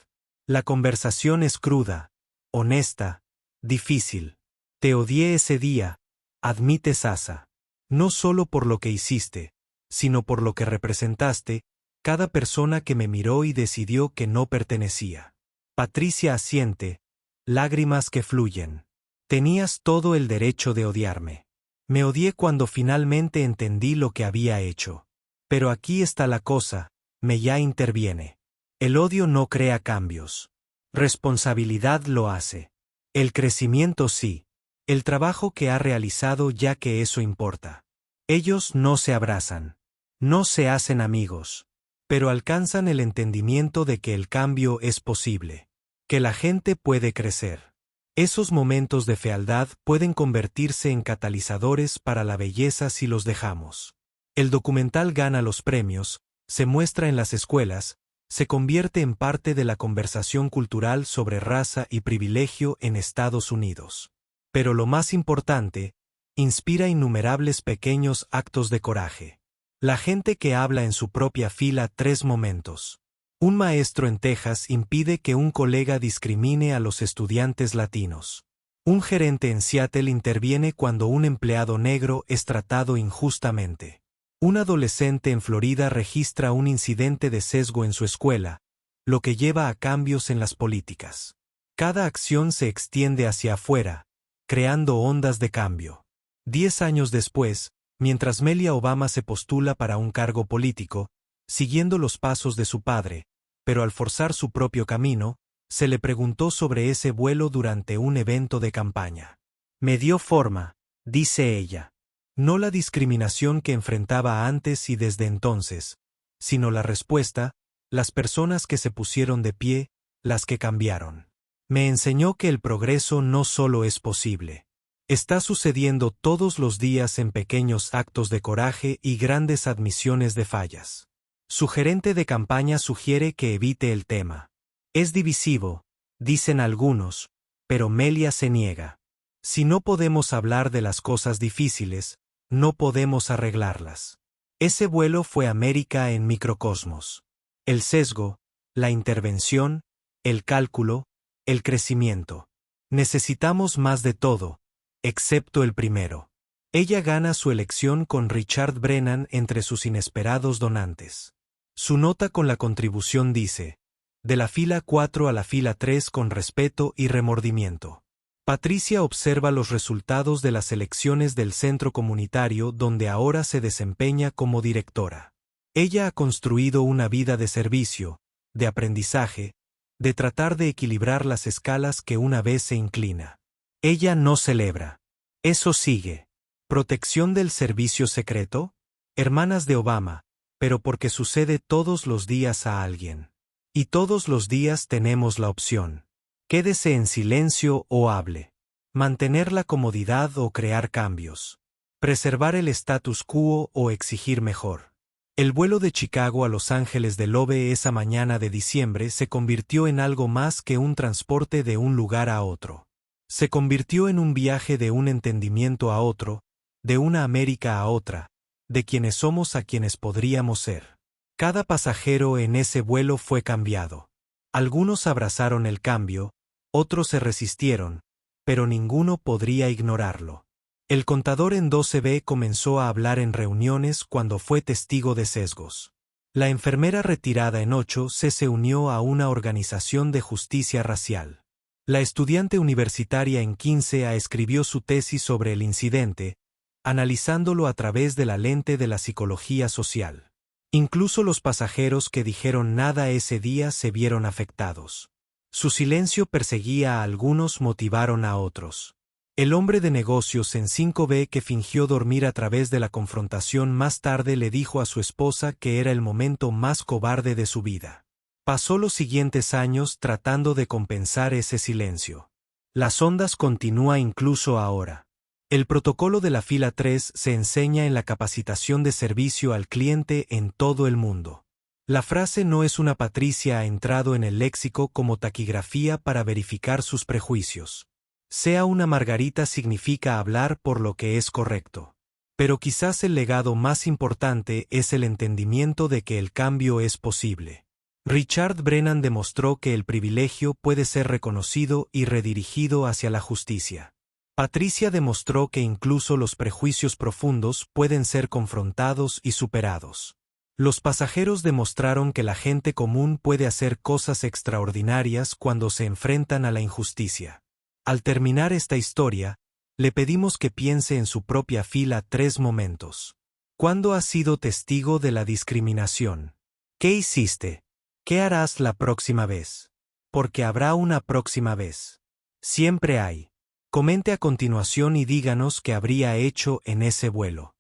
La conversación es cruda, honesta, difícil. Te odié ese día, admite Sasa. No solo por lo que hiciste, sino por lo que representaste, cada persona que me miró y decidió que no pertenecía. Patricia asiente, lágrimas que fluyen. Tenías todo el derecho de odiarme. Me odié cuando finalmente entendí lo que había hecho. Pero aquí está la cosa, Mella interviene. El odio no crea cambios. Responsabilidad lo hace. El crecimiento sí. El trabajo que ha realizado ya que eso importa. Ellos no se abrazan. No se hacen amigos. Pero alcanzan el entendimiento de que el cambio es posible. Que la gente puede crecer. Esos momentos de fealdad pueden convertirse en catalizadores para la belleza si los dejamos. El documental gana los premios, se muestra en las escuelas, se convierte en parte de la conversación cultural sobre raza y privilegio en Estados Unidos. Pero lo más importante, inspira innumerables pequeños actos de coraje. La gente que habla en su propia fila 3 momentos. Un maestro en Texas impide que un colega discrimine a los estudiantes latinos. Un gerente en Seattle interviene cuando un empleado negro es tratado injustamente. Un adolescente en Florida registra un incidente de sesgo en su escuela, lo que lleva a cambios en las políticas. Cada acción se extiende hacia afuera, creando ondas de cambio. 10 años después, mientras Melia Obama se postula para un cargo político, siguiendo los pasos de su padre, pero al forzar su propio camino, se le preguntó sobre ese vuelo durante un evento de campaña. Me dio forma, dice ella. No la discriminación que enfrentaba antes y desde entonces, sino la respuesta, las personas que se pusieron de pie, las que cambiaron. Me enseñó que el progreso no solo es posible. Está sucediendo todos los días en pequeños actos de coraje y grandes admisiones de fallas. Su gerente de campaña sugiere que evite el tema. Es divisivo, dicen algunos, pero Melia se niega. Si no podemos hablar de las cosas difíciles, no podemos arreglarlas. Ese vuelo fue América en microcosmos. El sesgo, la intervención, el cálculo, el crecimiento. Necesitamos más de todo, excepto el primero. Ella gana su elección con Richard Brennan entre sus inesperados donantes. Su nota con la contribución dice: de la fila 4 a la fila 3 con respeto y remordimiento. Patricia observa los resultados de las elecciones del centro comunitario donde ahora se desempeña como directora. Ella ha construido una vida de servicio, de aprendizaje, de tratar de equilibrar las escalas que una vez se inclina. Ella no celebra. Eso sigue. ¿Protección del servicio secreto? Hermanas de Obama, pero porque sucede todos los días a alguien. Y todos los días tenemos la opción. Quédese en silencio o hable. Mantener la comodidad o crear cambios. Preservar el status quo o exigir mejor. El vuelo de Chicago a Los Ángeles de Lobe esa mañana de diciembre se convirtió en algo más que un transporte de un lugar a otro. Se convirtió en un viaje de un entendimiento a otro, de una América a otra, de quienes somos a quienes podríamos ser. Cada pasajero en ese vuelo fue cambiado. Algunos abrazaron el cambio, otros se resistieron, pero ninguno podría ignorarlo. El contador en 12B comenzó a hablar en reuniones cuando fue testigo de sesgos. La enfermera retirada en 8C se unió a una organización de justicia racial. La estudiante universitaria en 15A escribió su tesis sobre el incidente, analizándolo a través de la lente de la psicología social. Incluso los pasajeros que dijeron nada ese día se vieron afectados. Su silencio perseguía a algunos, motivaron a otros. El hombre de negocios en 5B que fingió dormir a través de la confrontación más tarde le dijo a su esposa que era el momento más cobarde de su vida. Pasó los siguientes años tratando de compensar ese silencio. Las ondas continúa incluso ahora. El protocolo de la fila 3 se enseña en la capacitación de servicio al cliente en todo el mundo. La frase "no es una Patricia" ha entrado en el léxico como taquigrafía para verificar sus prejuicios. Sea una Margarita significa hablar por lo que es correcto. Pero quizás el legado más importante es el entendimiento de que el cambio es posible. Richard Brennan demostró que el privilegio puede ser reconocido y redirigido hacia la justicia. Patricia demostró que incluso los prejuicios profundos pueden ser confrontados y superados. Los pasajeros demostraron que la gente común puede hacer cosas extraordinarias cuando se enfrentan a la injusticia. Al terminar esta historia, le pedimos que piense en su propia fila 3 momentos. ¿Cuándo has sido testigo de la discriminación? ¿Qué hiciste? ¿Qué harás la próxima vez? Porque habrá una próxima vez. Siempre hay. Comente a continuación y díganos qué habría hecho en ese vuelo.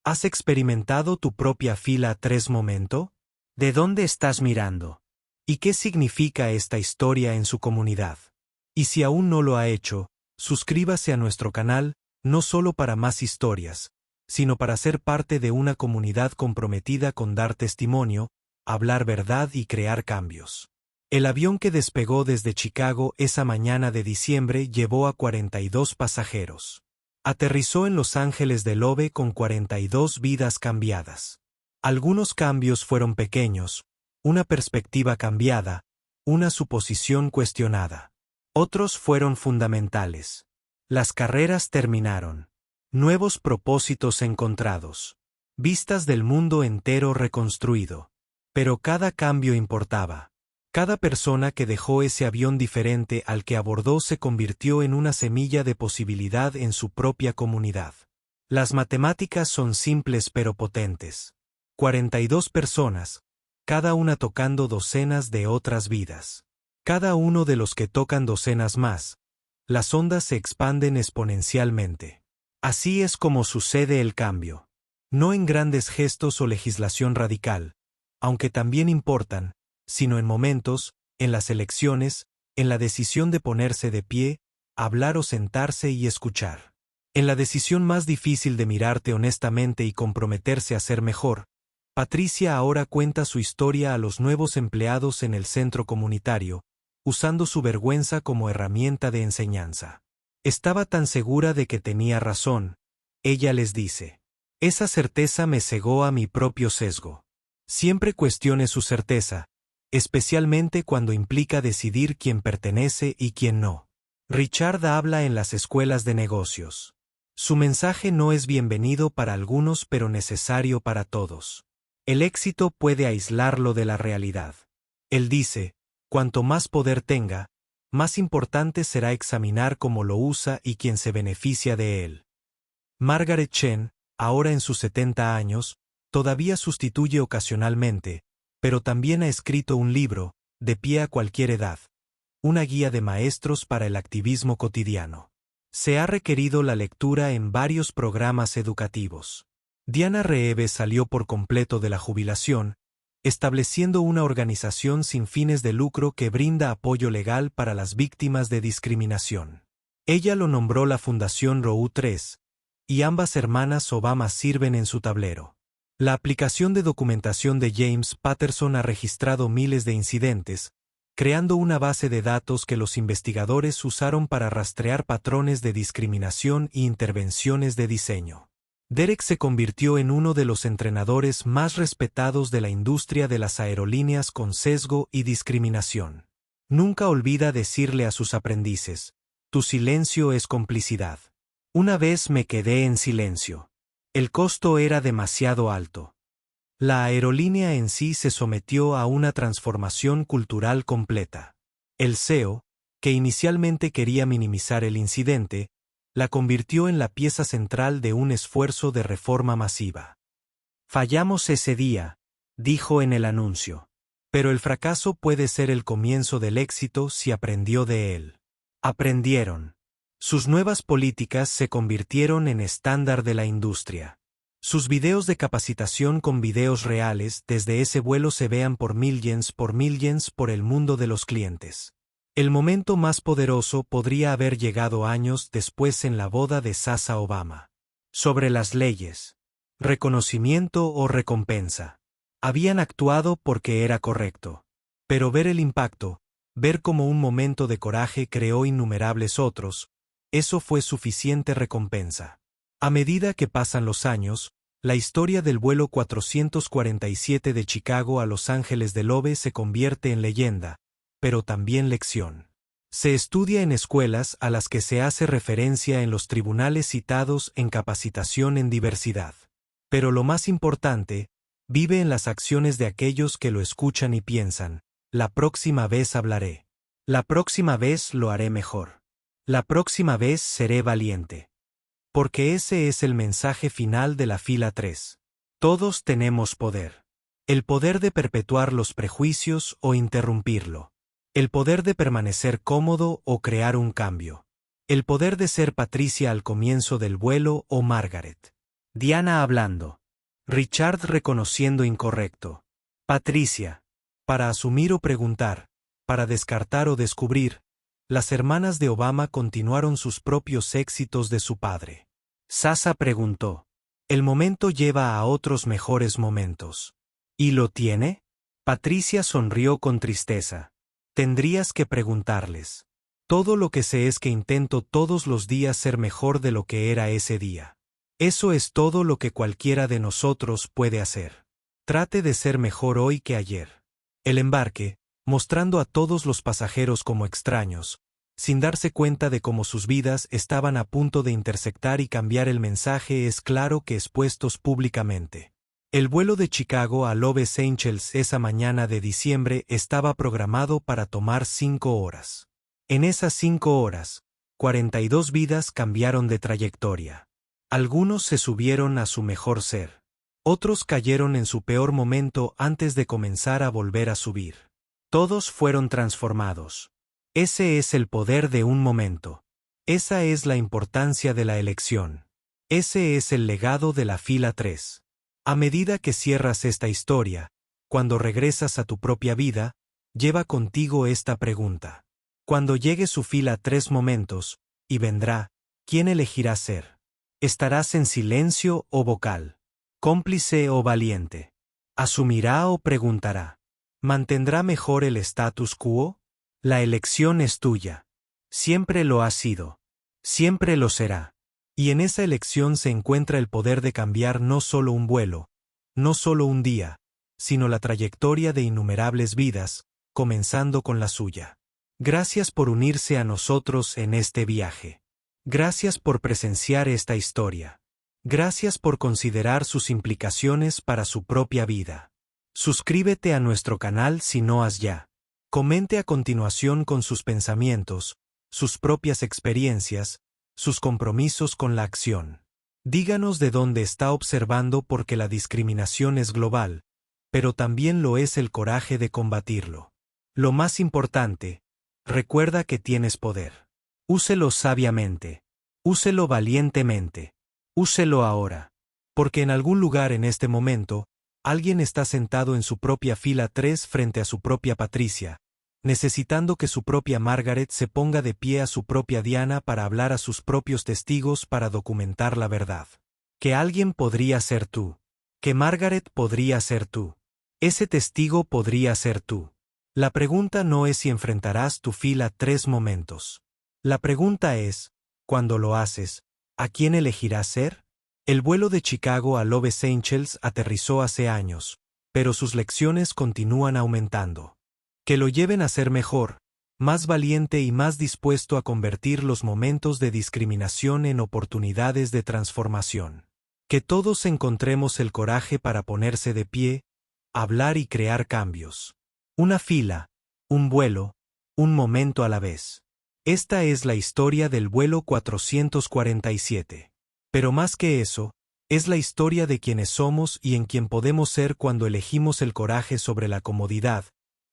¿Has experimentado tu propia fila 3 momento? ¿De dónde estás mirando? ¿Y qué significa esta historia en su comunidad? Y si aún no lo ha hecho, suscríbase a nuestro canal, no solo para más historias, sino para ser parte de una comunidad comprometida con dar testimonio, hablar verdad y crear cambios. El avión que despegó desde Chicago esa mañana de diciembre llevó a 42 pasajeros. Aterrizó en Los Ángeles de Lobe con 42 vidas cambiadas. Algunos cambios fueron pequeños, una perspectiva cambiada, una suposición cuestionada. Otros fueron fundamentales. Las carreras terminaron. Nuevos propósitos encontrados. Vistas del mundo entero reconstruido. Pero cada cambio importaba. Cada persona que dejó ese avión diferente al que abordó se convirtió en una semilla de posibilidad en su propia comunidad. Las matemáticas son simples pero potentes. 42 personas, cada una tocando docenas de otras vidas. Cada uno de los que tocan docenas más, las ondas se expanden exponencialmente. Así es como sucede el cambio. No en grandes gestos o legislación radical, aunque también importan, sino en momentos, en las elecciones, en la decisión de ponerse de pie, hablar o sentarse y escuchar. En la decisión más difícil de mirarte honestamente y comprometerse a ser mejor, Patricia ahora cuenta su historia a los nuevos empleados en el centro comunitario, usando su vergüenza como herramienta de enseñanza. Estaba tan segura de que tenía razón, ella les dice. Esa certeza me cegó a mi propio sesgo. Siempre cuestione su certeza, especialmente cuando implica decidir quién pertenece y quién no. Richard habla en las escuelas de negocios. Su mensaje no es bienvenido para algunos pero necesario para todos. El éxito puede aislarlo de la realidad. Él dice, Cuanto más poder tenga, más importante será examinar cómo lo usa y quién se beneficia de él. Margaret Chen, ahora en sus 70 años, todavía sustituye ocasionalmente, pero también ha escrito un libro, De pie a cualquier edad, una guía de maestros para el activismo cotidiano. Se ha requerido la lectura en varios programas educativos. Diana Reeves salió por completo de la jubilación, estableciendo una organización sin fines de lucro que brinda apoyo legal para las víctimas de discriminación. Ella lo nombró la Fundación Roe 3, y ambas hermanas Obama sirven en su tablero. La aplicación de documentación de James Patterson ha registrado miles de incidentes, creando una base de datos que los investigadores usaron para rastrear patrones de discriminación e intervenciones de diseño. Derek se convirtió en uno de los entrenadores más respetados de la industria de las aerolíneas con sesgo y discriminación. Nunca olvida decirle a sus aprendices: tu silencio es complicidad. Una vez me quedé en silencio. El costo era demasiado alto. La aerolínea en sí se sometió a una transformación cultural completa. El CEO, que inicialmente quería minimizar el incidente, la convirtió en la pieza central de un esfuerzo de reforma masiva. Fallamos ese día, dijo en el anuncio. Pero el fracaso puede ser el comienzo del éxito si aprendió de él. Aprendieron. Sus nuevas políticas se convirtieron en estándar de la industria. Sus videos de capacitación con videos reales desde ese vuelo se vean por millions por el mundo de los clientes. El momento más poderoso podría haber llegado años después en la boda de Sasha Obama. Sobre las leyes. Reconocimiento o recompensa. Habían actuado porque era correcto. Pero ver el impacto, ver cómo un momento de coraje creó innumerables otros, eso fue suficiente recompensa. A medida que pasan los años, la historia del vuelo 447 de Chicago a Los Ángeles de Lobe se convierte en leyenda, pero también lección. Se estudia en escuelas a las que se hace referencia en los tribunales citados en capacitación en diversidad. Pero lo más importante, vive en las acciones de aquellos que lo escuchan y piensan: la próxima vez hablaré. La próxima vez lo haré mejor. La próxima vez seré valiente. Porque ese es el mensaje final de la fila 3. Todos tenemos poder. El poder de perpetuar los prejuicios o interrumpirlo. El poder de permanecer cómodo o crear un cambio. El poder de ser Patricia al comienzo del vuelo o Margaret. Diana hablando. Richard reconociendo incorrecto. Patricia. Para asumir o preguntar, para descartar o descubrir, las hermanas de Obama continuaron sus propios éxitos de su padre. Sasha preguntó. El momento lleva a otros mejores momentos. ¿Y lo tiene? Patricia sonrió con tristeza. Tendrías que preguntarles. Todo lo que sé es que intento todos los días ser mejor de lo que era ese día. Eso es todo lo que cualquiera de nosotros puede hacer. Trate de ser mejor hoy que ayer. El embarque, mostrando a todos los pasajeros como extraños, sin darse cuenta de cómo sus vidas estaban a punto de intersectar y cambiar el mensaje es claro que expuestos públicamente. El vuelo de Chicago a Los Ángeles esa mañana de diciembre estaba programado para tomar 5 horas. En esas 5 horas, 42 vidas cambiaron de trayectoria. Algunos se subieron a su mejor ser. Otros cayeron en su peor momento antes de comenzar a volver a subir. Todos fueron transformados. Ese es el poder de un momento. Esa es la importancia de la elección. Ese es el legado de la fila 3. A medida que cierras esta historia, cuando regresas a tu propia vida, lleva contigo esta pregunta. Cuando llegue su fila 3 momentos, y vendrá, ¿quién elegirá ser? ¿Estarás en silencio o vocal? ¿Cómplice o valiente? ¿Asumirá o preguntará? ¿Mantendrá mejor el status quo? La elección es tuya. Siempre lo ha sido. Siempre lo será. Y en esa elección se encuentra el poder de cambiar no solo un vuelo, no solo un día, sino la trayectoria de innumerables vidas, comenzando con la suya. Gracias por unirse a nosotros en este viaje. Gracias por presenciar esta historia. Gracias por considerar sus implicaciones para su propia vida. Suscríbete a nuestro canal si no has ya. Comente a continuación con sus pensamientos, sus propias experiencias, sus compromisos con la acción. Díganos de dónde está observando porque la discriminación es global, pero también lo es el coraje de combatirlo. Lo más importante, recuerda que tienes poder. Úselo sabiamente. Úselo valientemente. Úselo ahora. Porque en algún lugar en este momento, alguien está sentado en su propia fila 3 frente a su propia Patricia, necesitando que su propia Margaret se ponga de pie a su propia Diana para hablar a sus propios testigos para documentar la verdad. Que alguien podría ser tú. Que Margaret podría ser tú. Ese testigo podría ser tú. La pregunta no es si enfrentarás tu fila 3 momentos. La pregunta es, cuando lo haces, ¿a quién elegirás ser? El vuelo de Chicago a Loves Angels aterrizó hace años, pero sus lecciones continúan aumentando. Que lo lleven a ser mejor, más valiente y más dispuesto a convertir los momentos de discriminación en oportunidades de transformación. Que todos encontremos el coraje para ponerse de pie, hablar y crear cambios. Una fila, un vuelo, un momento a la vez. Esta es la historia del vuelo 447. Pero más que eso, es la historia de quienes somos y en quien podemos ser cuando elegimos el coraje sobre la comodidad,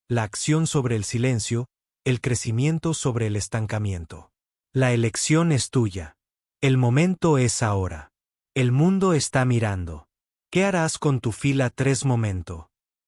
la acción sobre el silencio, el crecimiento sobre el estancamiento. La elección es tuya. El momento es ahora. El mundo está mirando. ¿Qué harás con tu fila 3 momento?